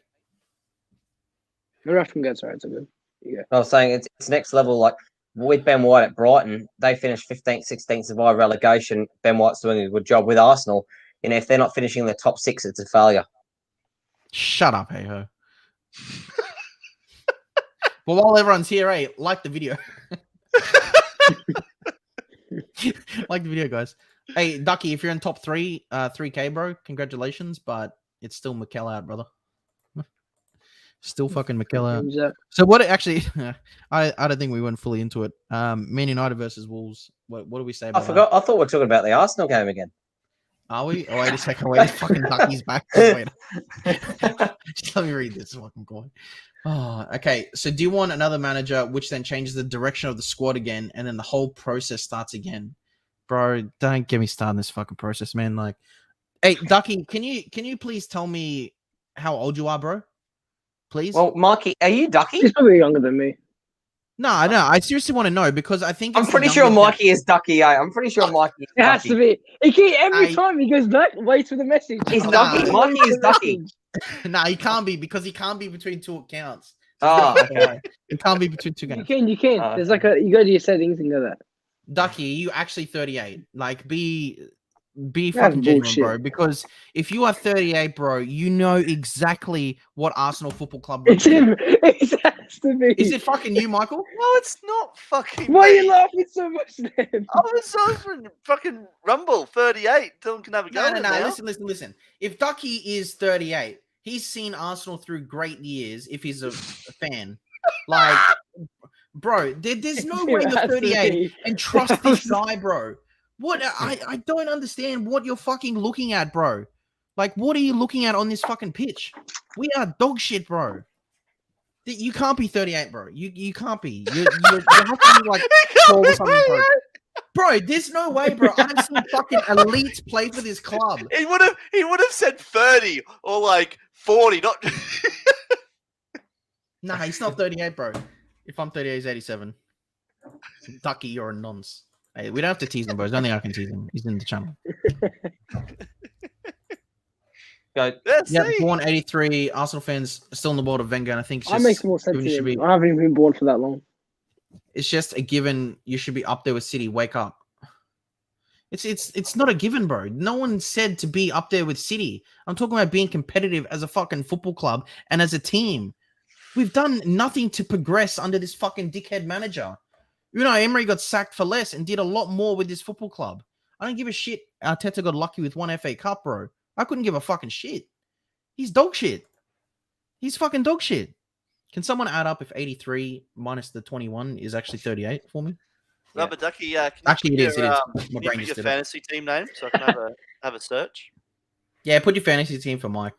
The ref can get sorry, it's a good. Yeah. I was saying it's next level. Like with Ben White at Brighton, they finished 15th, 16th survive relegation. Ben White's doing a good job with Arsenal. And if they're not finishing in the top 6, it's a failure. Shut up, hey ho. Well, while everyone's here, hey, like the video. Like the video, guys. Hey, Ducky, if you're in top 3K, bro, congratulations. But it's still Mikel out, brother. Still fucking Mikel out. So what actually, I don't think we went fully into it. Man United versus Wolves. What do we say about that? I thought we were talking about the Arsenal game again. Are we? Oh, wait a second. Wait, fucking Ducky's back. Wait. Just let me read this fucking coin. Oh, okay. So do you want another manager, which then changes the direction of the squad again, and then the whole process starts again? Bro, don't get me started on this fucking process, man. Like, hey, Ducky, can you please tell me how old you are, bro? Please. Well, Mikey, are you Ducky? He's probably younger than me. No. I seriously want to know, because I think I'm pretty sure Mikey is Ducky. I'm pretty sure Mikey is Ducky. It has to be. Every time he goes back, waits for the message. He's Ducky. Mikey is Ducky. Nah, he can't be, because he can't be between two accounts. Oh, okay. It can't be between two games. You can. There's like you go to your settings and go that. Ducky, you actually 38. Like, be That's fucking genuine, bullshit. bro. Because if you are 38, bro, you know exactly what Arsenal Football Club It's represents. him. It has to be. Is it fucking you, Michael? No, it's not fucking. Why are me. you laughing so much then? I was over in fucking Rumble 38. Dylan can have a go. No. at it now. Listen. If Ducky is 38, he's seen Arsenal through great years. If he's a fan, like, bro, there's no way you're 38 and trust this guy, bro. What I don't understand what you're fucking looking at, bro. Like, what are you looking at on this fucking pitch? We are dog shit, bro. You can't be 38, bro. You can't be. You have to be like 12 or something, bro. Bro, there's no way, bro. I've seen fucking elites play for this club. He would have said 30 or like 40, not. Nah, he's not 38, bro. If I'm 38, he's 87. Ducky, you're a nonce. Hey, we don't have to tease him, bro. There's nothing I can tease him. He's in the channel. Go. Yeah, born 83. Arsenal fans still on the board of Wenger, and I think it's That just, makes more sense. you should be, I haven't even been born for that long. it's just a given. You should be up there with City. Wake up. It's not a given, bro. No one said to be up there with City. I'm talking about being competitive as a fucking football club and as a team. We've done nothing to progress under this fucking dickhead manager. You know, Emery got sacked for less and did a lot more with this football club. I don't give a shit. Arteta got lucky with one FA Cup, bro. I couldn't give a fucking shit. He's dog shit. He's fucking dog shit. Can someone add up if 83 minus the 21 is actually 38 for me? Rubber Ducky, Actually, it is. My My brain put just your did it. fantasy team name so I can have a search. Yeah, put your fantasy team for Mike.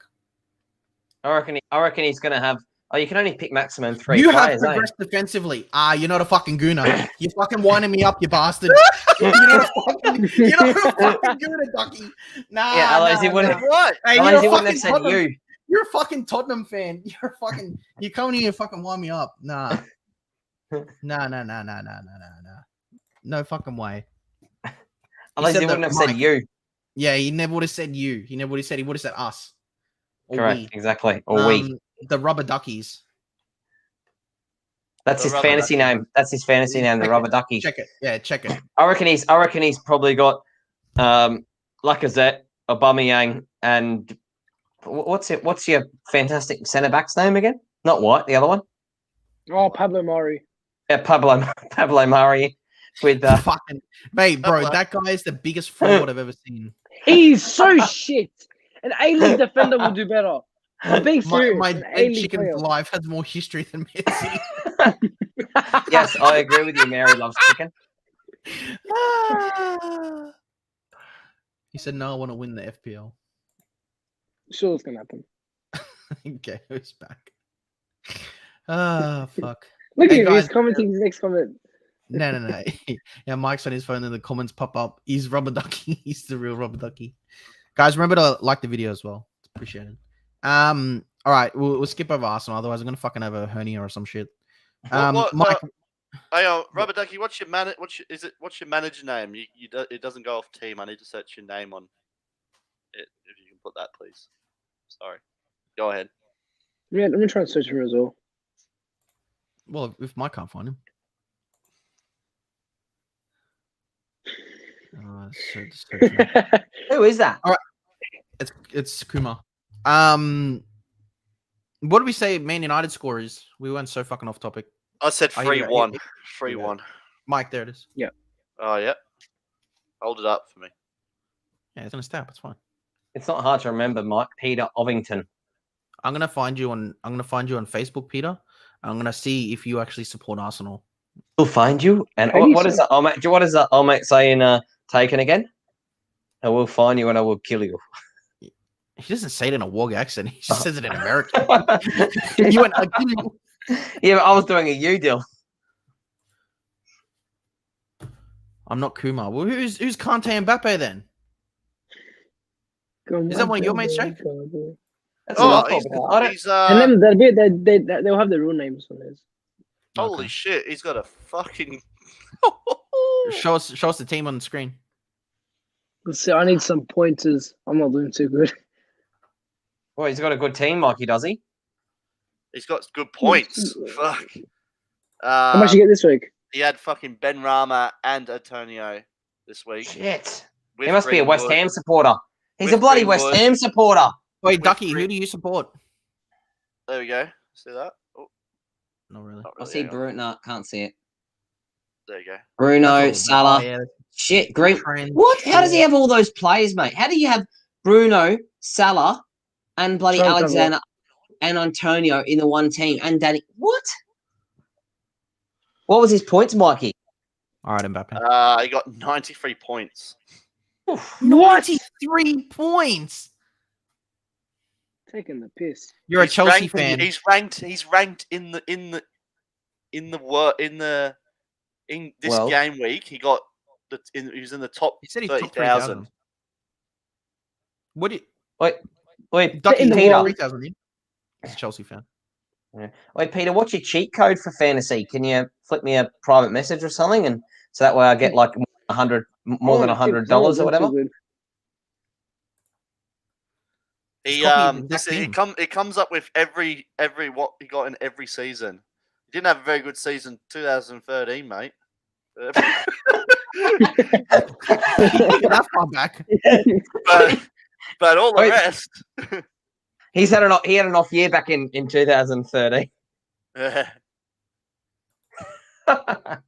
I reckon he's gonna have. Oh, you can only pick maximum 3 You players. have progressed defensively. You're not a fucking gooner. You're fucking winding me up, you bastard. You're not a fucking gooner, Ducky. Nah. Yeah, otherwise he wouldn't. What? Hey, Otherwise he you're a wouldn't have fucking said Tottenham. you. You're a fucking Tottenham fan. You coming here and fucking wind me up. Nah. Nah. No fucking way. Otherwise he said wouldn't that have said Mike. you. Yeah, he never would have said you. He never would have said. He would have said us. Or Correct. we. Exactly. Or we. The Rubber Duckies. That's The his Rubber fantasy Ducky. name. That's his fantasy name. The Rubber Ducky. Check it. Yeah, check it. I reckon he's probably got Lacazette, Aubameyang, and what's your fantastic centre back's name again? Not White, the other one. Oh, Pablo Mari. Yeah, Pablo Murray with Fucking mate, bro. Pablo. That guy is the biggest fraud I've ever seen. He's so shit. An A-League defender will do better. I'm being serious. My An dead A-League chicken's player. life has more history than Messi. Yes, I agree with you. Mary loves chicken. He said, "No, I want to win the FPL." Sure, it's gonna happen. Okay, who's back? Ah, fuck. Look Hey, at him. He's guys. commenting his next comment. No. Yeah, Mike's on his phone and the comments pop up. He's Rubber Ducky. He's the real Rubber Ducky. Guys, remember to like the video as well. Appreciate it. All right, we'll skip over Arsenal. Otherwise, I'm gonna fucking have a hernia or some shit. Mike, Hey, Rubber Ducky, what's your manager name? It doesn't go off team. I need to search your name on it. If you can put that, please. Sorry. Go ahead. Yeah, let me try and search for him as well. well, if Mike can't find him. Who is that? It's Kuma. What did we say Man United score is? We went so fucking off topic. I said Oh, here we go, 3-1. here 3-1. Mike, there it is. Oh, yeah. Hold it up for me. Yeah, it's gonna stab. It's fine. It's not hard to remember, Mike. Peter Ovington. I'm gonna find you on Facebook, Peter. I'm gonna see if you actually support Arsenal. We'll find you. And How do you what say- is that? What does that old mate say in Taken again? I will find you and I will kill you. He doesn't say it in a Wog accent. He just says it in American. You went, "I'll kill you." Yeah, but I was doing a U deal. I'm not Kuma. Well, who's Kante and Mbappe then? Is that one of your mates, Jake? That's what I he's, thought, because I don't. he's And then they'll have their real names on theirs. holy Okay. shit, he's got a fucking Show us the team on the screen. Let's see. I need some pointers. I'm not doing too good. Well, he's got a good team, Mikey, does he? He's got good points. Fuck. How much you get this week? He had fucking Ben Rama and Antonio this week. Shit. With He must be a West Greenwood. Ham supporter. He's With a bloody West Greenwood. Ham supporter. Wait, With Ducky, Green- who do you support? There we go. See that? Oh, Not really. not I really. see hang on. Bruno. Can't see it. There you go. Bruno, That's all- Salah. oh, yeah, Shit, Green. Trent, What? How does he Shaw. have all those players, mate? How do you have Bruno, Salah, and bloody Trent, Alexander and Antonio in the one team? And Danny. What? What was his points, Mikey? All right, Mbappe. He got 93 points. What? 93 points. Taking the piss. You're a He's Chelsea ranked- fan. He's ranked in this Well. game week. He got he was in the top He said he's top 30,000. 3,000. What do you... Wait, Ducky, in the Peter. world. 3,000, yeah? He's a Chelsea fan. Wait, Peter, what's your cheat code for fantasy? Can you flick me a private message or something, and so that way I get like more than $100 or whatever? He Just copy the exact team. it comes up with every what he got in every season. He didn't have a very good season 2013, mate. That far back. but all the Wait. rest. He had an off year back in 2013. What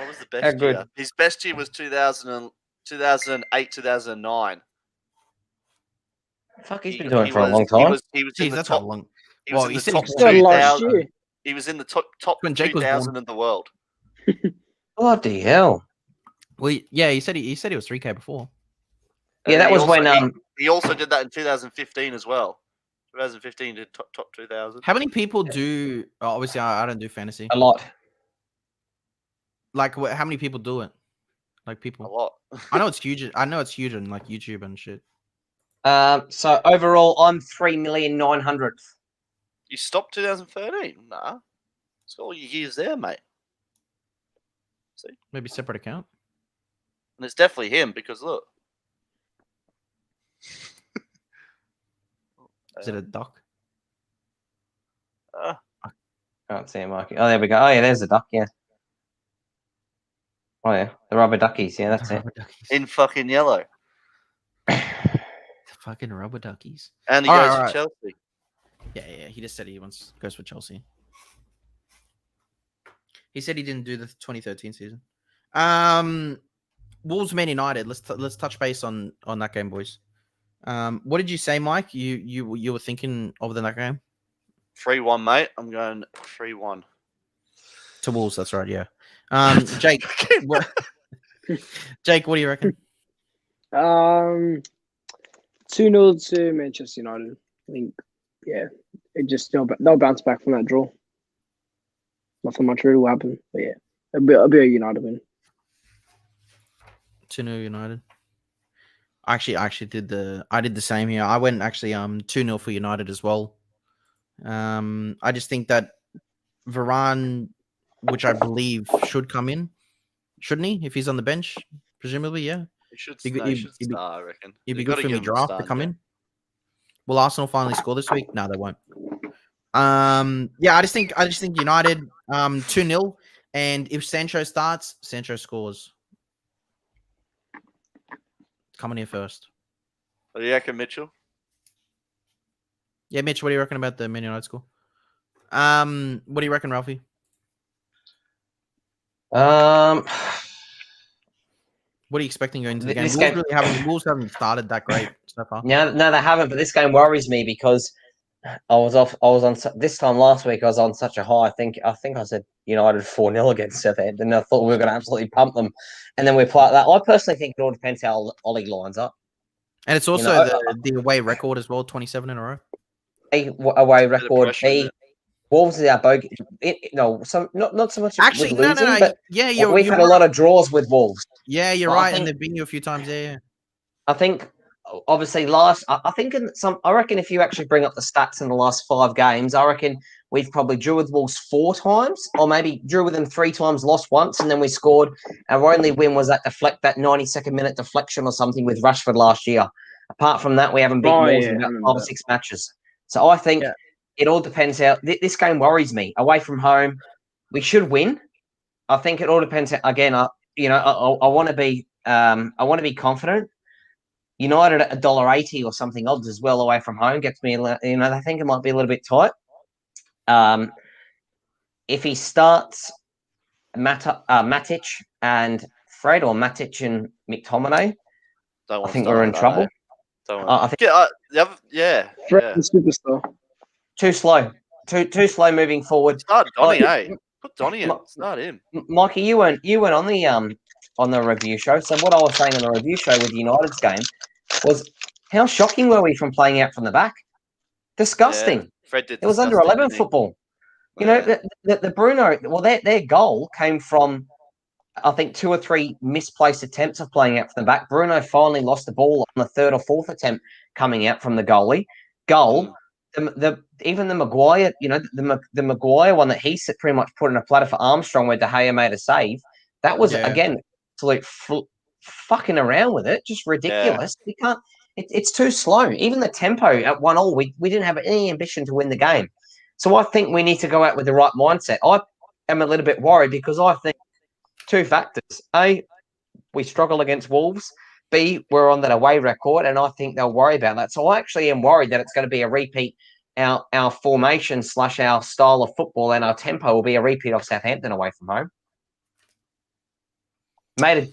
was the best How good. year? His best year was 2008, 2009. Fuck, he's been doing it for a long He time. was Jeez, in the that's top. a long... He was Well, in he the said top he Still last 2,000. year. He was in the top When Jake was 2,000 born. in the world. Bloody hell! Well, yeah, he said he was 3K before. Yeah, And that he was also- when he also did that in 2015 as well. 2015 did top 2,000. How many people do... Oh, obviously, I don't do fantasy. a lot. Like, how many people do it? Like, A people... lot. I know it's huge. I know it's huge on, like, YouTube and shit. So overall, I'm 3,900,000. You stopped 2013? Nah. It's got all your years there, mate. Maybe separate account. And it's definitely him because look. Is it a duck? Can't see it, Mikey. Oh, there we go. Oh, yeah, there's the duck. Yeah. Oh, yeah, the rubber duckies. Yeah, that's it. Rubber duckies. In fucking yellow. Fucking rubber duckies. And he All goes right, to all right. Chelsea. Yeah. He just said he goes for Chelsea. He said he didn't do the 2013 season. Wolves Man United. Let's touch base on that game, boys. What did you say, Mike? You were thinking of that game? 3-1, mate. I'm going 3-1. To Wolves, that's right, yeah. Jake, Jake, what do you reckon? 2-0 to Manchester United. I think, yeah, they'll bounce back from that draw. Nothing much really will happen, but yeah, it'll be a United win. 2-0 United. I actually did the same here. I went actually 2-0 for United as well. I just think that Varane, which I believe should come in, shouldn't he? If he's on the bench, presumably, yeah. He should He'd start, I reckon. It'd be You good gotta for me give him a draft to start, come yeah. in. Will Arsenal finally score this week? No, they won't. Yeah, I just think United 2-0, and if Sancho starts, Sancho scores. Coming here first. What do you reckon, Mitchell? Yeah, Mitch, what do you reckon about the Man United score? What do you reckon, Ralphie? What are you expecting going into the game? This game- Wolves haven't started that great so far. No, they haven't. But this game worries me because I was on this time last week. I was on such a high. I think I said United 4-0 against Southampton. I thought we were going to absolutely pump them, and then we play that. I personally think it all depends how Ollie lines up. And it's also the away record as well, 27 in a row. Away Bit of record. pressure, isn't it? Wolves is our bogey. Not so much. Actually, with no. losing, but Yeah, we've had a lot of draws with Wolves. Yeah, you're Well, I right, think- and they've been you a few times there. Yeah. I think obviously I think I reckon if you actually bring up the stats in the last 5 games, I reckon we've probably drew with Wolves 4 times, or maybe drew with them 3 times, lost once, and then we scored. Our only win was that 92nd minute deflection or something with Rashford last year. Apart from that, we haven't beaten Wolves in about 5 or 6 matches. So I think it all depends how this game worries me. Away from home, we should win. I think it all depends. Again, I want to be confident. United at $1.80 or something odds as well away from home gets me. I think it might be a little bit tight. If he starts Matic and Fred, or Matic and McTominay, I think we're in trouble. I think Fred the superstar. Too slow. Too slow moving forward. Start Donny, Put Donny in. Start him. Mikey, you weren't on the review show. So what I was saying on the review show with United's game was, how shocking were we from playing out from the back? Disgusting. Yeah, Fred did. It was under 11 football. The Bruno. Well, their goal came from, I think, 2 or 3 misplaced attempts of playing out from the back. Bruno finally lost the ball on the 3rd or 4th attempt coming out from the goalie. Even the Maguire, the Maguire one that he pretty much put in a platter for Armstrong where De Gea made a save. That was again absolute fucking around with it, just ridiculous. We can't. It's too slow. Even the tempo at 1-1, we didn't have any ambition to win the game. So I think we need to go out with the right mindset. I am a little bit worried because I think 2 factors: A, we struggle against Wolves. B, we're on that away record, and I think they'll worry about that. So I actually am worried that it's going to be a repeat. Our formation / our style of football and our tempo will be a repeat of Southampton away from home.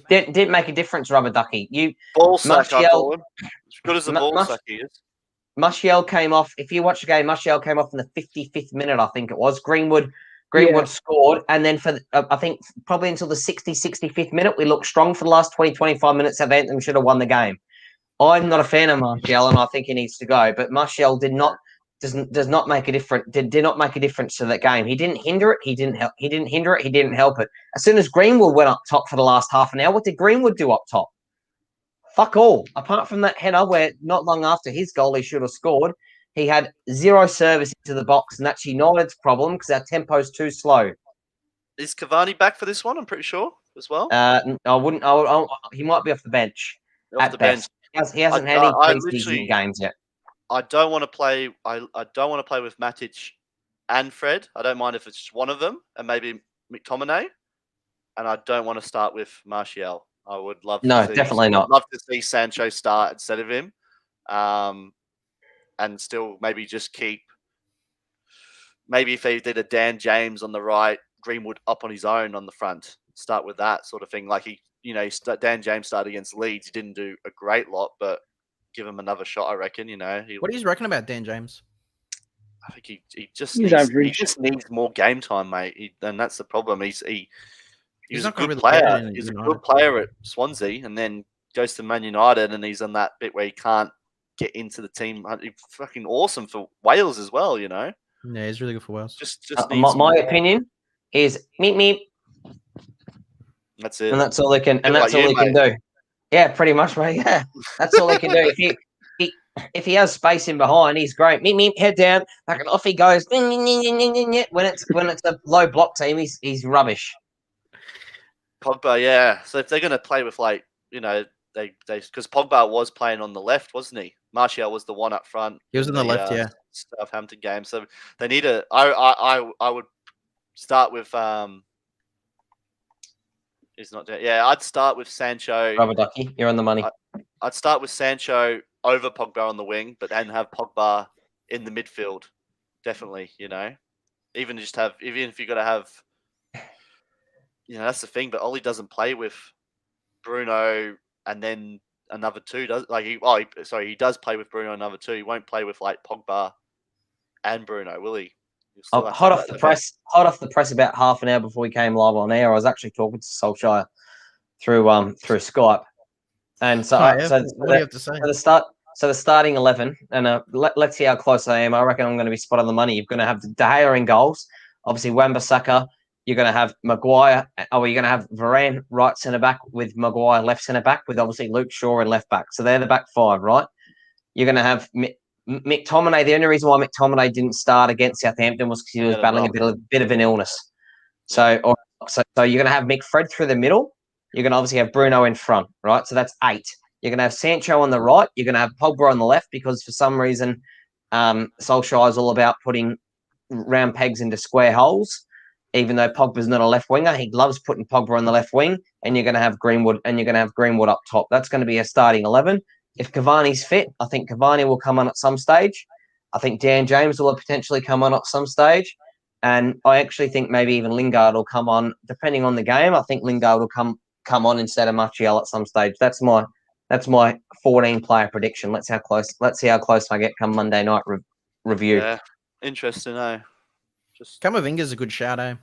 Didn't make a difference, Rubber Ducky. Ball sack, I call him. As good as the ball sack he is. Martial came off. If you watch the game, Martial came off in the 55th minute, I think it was. Greenwood scored, and then for I think probably until the 65th minute, we looked strong. For the last 20-25 minutes, Southampton should have won the game. I'm not a fan of Martial, and I think he needs to go. But Martial does not make a difference. Did not make a difference to that game. He didn't hinder it. He didn't help. He didn't hinder it. He didn't help it. As soon as Greenwood went up top for the last half an hour, what did Greenwood do up top? Fuck all. Apart from that header where not long after his goal he should have scored, he had 0 service into the box, and that's United's problem because our tempo's too slow. Is Cavani back for this one? I'm pretty sure as well. I wouldn't. He might be off the bench. Off the bench. He hasn't had any pre-season games yet. I don't want to play. I don't want to play with Matic and Fred. I don't mind if it's just one of them, and maybe McTominay. And I don't want to start with Martial. I would love. Definitely not. Love to see Sancho start instead of him, and still maybe just keep. Maybe if they did a Dan James on the right, Greenwood up on his own on the front. Start with that sort of thing. Like Dan James started against Leeds. He didn't do a great lot, but give him another shot, I reckon. What do you reckon about Dan James? I think he just needs more game time, mate. And that's the problem. He's a good player. He's a good player at Swansea, and then goes to Man United, and he's on that bit where he can't get into the team. He's fucking awesome for Wales as well. Yeah, he's really good for Wales. Just my opinion is meep. That's it, and that's all they can. And that's all he can do. Yeah, pretty much, mate. Yeah, that's all he can do. If he has space in behind, he's great. Meep, head down, and off he goes. When it's a low block team, he's rubbish. Pogba, yeah. So if they're going to play with they because Pogba was playing on the left, wasn't he? Martial was the one up front. He was on the left, yeah. Southampton game. So they need a. I would start with. He's not dead. Yeah, I'd start with Sancho. Rubber Ducky, you're on the money. I'd start with Sancho over Pogba on the wing, but then have Pogba in the midfield. Definitely, even if you got to have. That's the thing. But Oli doesn't play with Bruno and then another 2. He does play with Bruno and another 2. He won't play with Pogba and Bruno, will he? Hot off the press about half an hour before we came live on air. I was actually talking to Solskjaer through Skype, and so what do you have to say? So the starting 11, and let's see how close I am. I reckon I'm going to be spot on the money. You're going to have De Gea in goals, obviously Wan-Bissaka. You're going to have Maguire, you're going to have Varane right centre back with Maguire left centre back with obviously Luke Shaw in left back. So they're the back 5, right? You're going to have McTominay. The only reason why McTominay didn't start against Southampton was because he was battling a bit of an illness. So you're going to have McFred through the middle. You're going to obviously have Bruno in front, right? So that's 8. You're going to have Sancho on the right. You're going to have Pogba on the left because for some reason Solskjaer's all about putting round pegs into square holes. Even though Pogba's not a left winger, he loves putting Pogba on the left wing, and you're going to have Greenwood up top. That's going to be a starting 11. If Cavani's fit, I think Cavani will come on at some stage. I think Dan James will potentially come on at some stage. And I actually think maybe even Lingard will come on, depending on the game. I think Lingard will come on instead of Martial at some stage. That's my 14-player prediction. Let's see how close I get come Monday night review. Yeah, interesting, eh? Camavinga's a good shout, eh?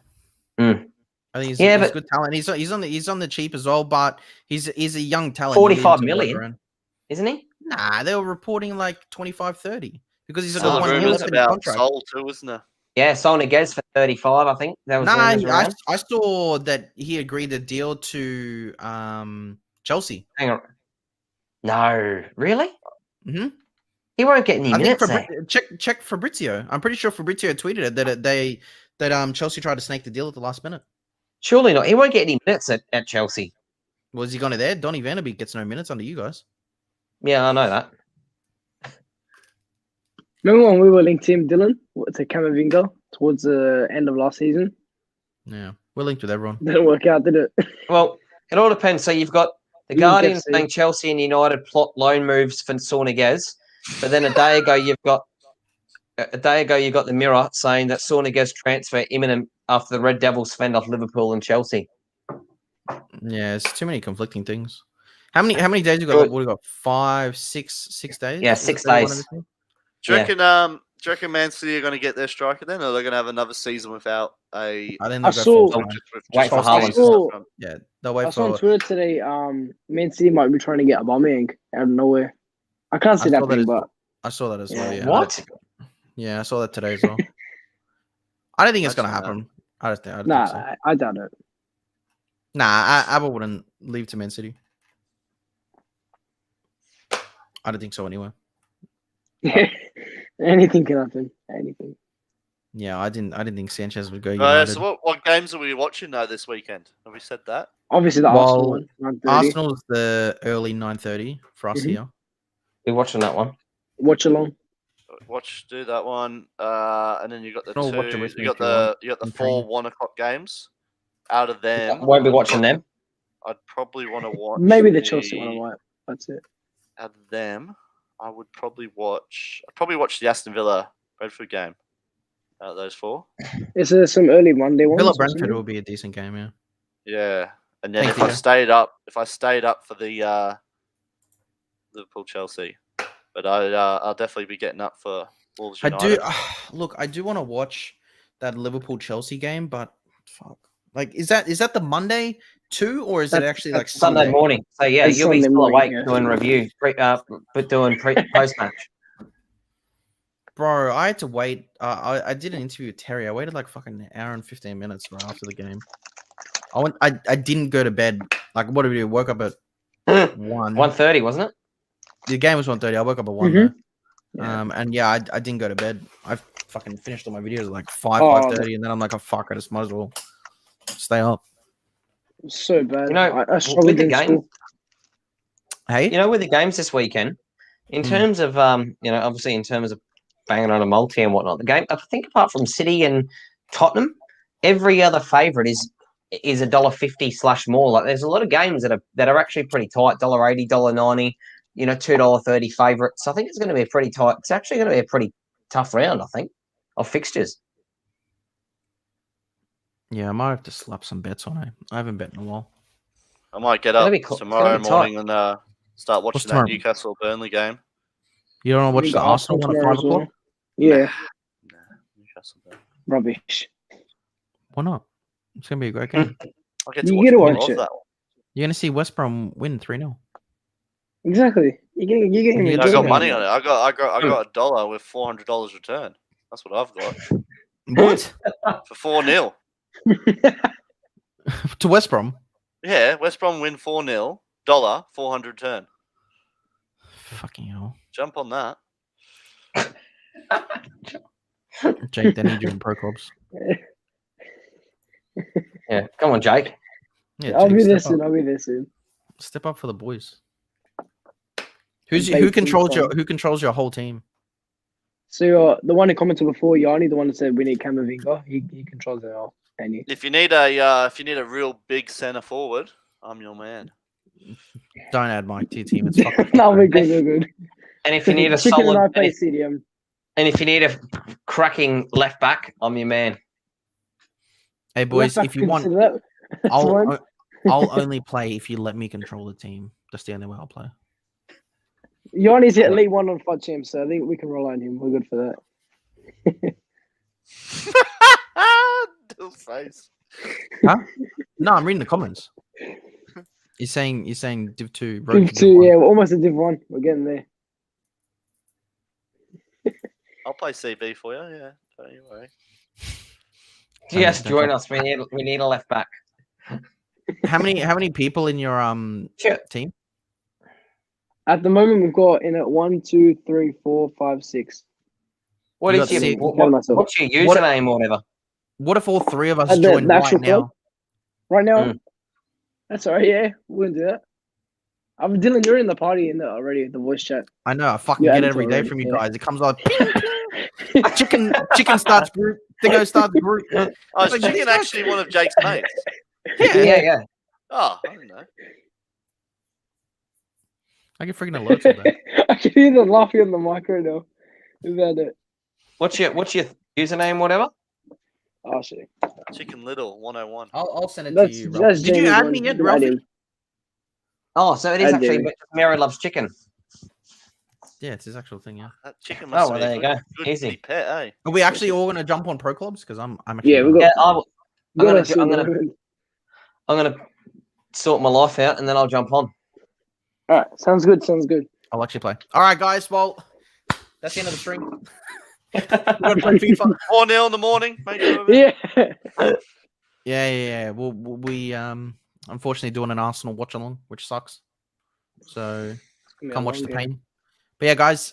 Mm. I think he's a good talent. He's on the cheap as well, but he's a young talent. 45 million, isn't he? Nah, they were reporting like 25, 30 because he's got one year rumors left in his about contract. Sol too, isn't there? Yeah, Soniguez for 35, I think. That was I saw that he agreed a deal to Chelsea. Hang on. No, really? Mm-hmm. He won't get any minutes. Check Fabrizio. I'm pretty sure Fabrizio tweeted it that Chelsea tried to snake the deal at the last minute. Surely not. He won't get any minutes at Chelsea. Was he going there? Donny Van de Beek gets no minutes under you guys. Yeah, I know that. Remember when we were linked him, Dylan, to Camavinga towards the end of last season? Yeah, we're linked with everyone. Didn't work out, did it? Well, it all depends. So you've got the Guardian saying Chelsea and United plot loan moves for Soniguez, but then a day ago you got the Mirror saying that Soniguez transfer imminent after the Red Devils fend off Liverpool and Chelsea. Yeah, it's too many conflicting things. How many days we got? What we got? 5, 6 days? Yeah, 6 days. Do you reckon Man City are going to get their striker then, or they're going to have another season without a? I think I saw. Wait for Haaland. Yeah, they'll wait I saw on Twitter today. Man City might be trying to get Aubameyang out of nowhere. I can't see that thing, but I saw that as well. Yeah. What? Yeah, I saw that today as well. I don't think it's going to happen. I don't think so. I doubt it. Nah, Abba wouldn't leave to Man City. I don't think so anyway. Anything can happen. Anything. Yeah, I didn't think Sanchez would go. So what games are we watching though this weekend? Have we said that? Obviously the Arsenal one. 9:30. Arsenal's the early 9:30 for us here. We're watching that one. Watch along. Do that one, and then you got the two. You got the 4 1 o'clock games. Out of them, won't be watching them. I'd probably want to watch. Maybe the Chelsea one. I might. That's it. Out of them, I would probably watch. I'd probably watch the Aston Villa Brentford game. Out of those 4, is there some early Monday ones? Villa Brentford will be a decent game, yeah. Yeah, and then if I stayed up for the Liverpool Chelsea, but I'll definitely be getting up for Wolves United. I do want to watch that Liverpool Chelsea game, but fuck. Like, is that the Monday too, or is it actually like Sunday morning? So yeah, you'll be still awake doing review, doing post match. Bro, I had to wait. I did an interview with Terry. I waited like fucking an hour and 15 minutes right after the game. I didn't go to bed. Like, what did we do? Woke up at 1:30, wasn't it? The game was 1:30. I woke up at 1. Yeah. And yeah, I didn't go to bed. I fucking finished all my videos at like 5:30, and then I'm like, oh fuck, I just might as well stay up. So bad. You know, I struggled in school. Hey, you know, with the games this weekend, in terms of obviously in terms of banging on a multi and whatnot, the game, I think apart from City and Tottenham, every other favourite is $1.50 more. Like, there's a lot of games that are actually pretty tight. $1.80, $1.90. $2.30 favourites. I think it's going to be a pretty tight. It's actually going to be a pretty tough round, I think, of fixtures. Yeah, I might have to slap some bets on it. I haven't bet in a while. I might get up tomorrow morning and start watching that Newcastle Burnley game. You don't want to watch the Arsenal one at 5 o'clock? Yeah. Nah, Newcastle Burnley. Rubbish. Why not? It's going to be a great game. I get to watch that one. You're going to see West Brom win 3-0. Exactly. You're getting I got money on it. I got $1 with $400 return. That's what I've got. What? For 4-0. To West Brom? Yeah, West Brom win 4-0. $400 return. Fucking hell. Jump on that. Jake, they need you in Pro Clubs. Yeah, come on, Jake. Yeah, I'll be there soon. Step up for the boys. Who controls your whole team? So the one who commented before, Yanni, the one that said we need Camavinga, he controls it all. And If you need a real big centre forward, I'm your man. Don't add Mike to your team. It's fucking no, we're good, we're good. And if you need a Chicken and I solid, play CDM. and if you need a cracking left back, I'm your man. Hey boys, Left if you back, want, consider that. Fine. I'll only play if you let me control the team. That's the only way I'll play. Yanni's hit Elite 1 on FUT Champ, so I think we can rely on him. We're good for that. Dill's face. Huh? No, I'm reading the comments. You're saying Div 2. Div 2, yeah, we're almost a Div 1. We're getting there. I'll play CB for you. Yeah, don't you worry. Yes, join us. We need a left back. How many people in your team? At the moment, we've got in it 1, 2, 3, 4, 5, 6. What You is got your six. what's your username or whatever? What if all three of us The join right actual now? club? Right now, Mm. that's all right. Yeah, we can do that. Dylan, you're in the party in there already. The voice chat. I know. I fucking Yeah, get it it's every day already, from you yeah. guys. It comes like chicken starts group. Thingo starts group. Oh, is Like, Chicken these guys- actually one of Jake's mates? Yeah. Oh, I don't know. I get freaking alerts all day. I can hear them laughing on the mic right now. About it. What's your username, whatever? Oh shit. Chicken Little 101. I'll send it That's to you. that's Ralph. Did you Jamie's add one. me yet, Add Ralphie? him. Oh, so it is I actually do. Mary Loves Chicken. Yeah, it's his actual thing. Yeah. That chicken Oh, must well, be there you a go. good Easy. pet, eh? Are we actually all gonna jump on pro clubs? Because I'm actually. Yeah, we down. got. Yeah, I'm got gonna sort my life out and then I'll jump on. All right, sounds good. Sounds good. I'll actually play. All right, guys. Well, that's the end of the stream. We're gonna play FIFA. 4-0 in the morning. Make sure of it. Yeah. Yeah. We unfortunately doing an Arsenal watch along, which sucks. So come watch the pain. But yeah, guys,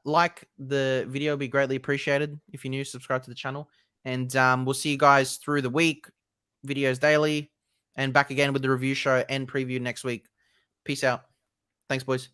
like the video, be greatly appreciated. If you're new, subscribe to the channel, and we'll see you guys through the week. Videos daily, and back again with the review show and preview next week. Peace out. Thanks, boys.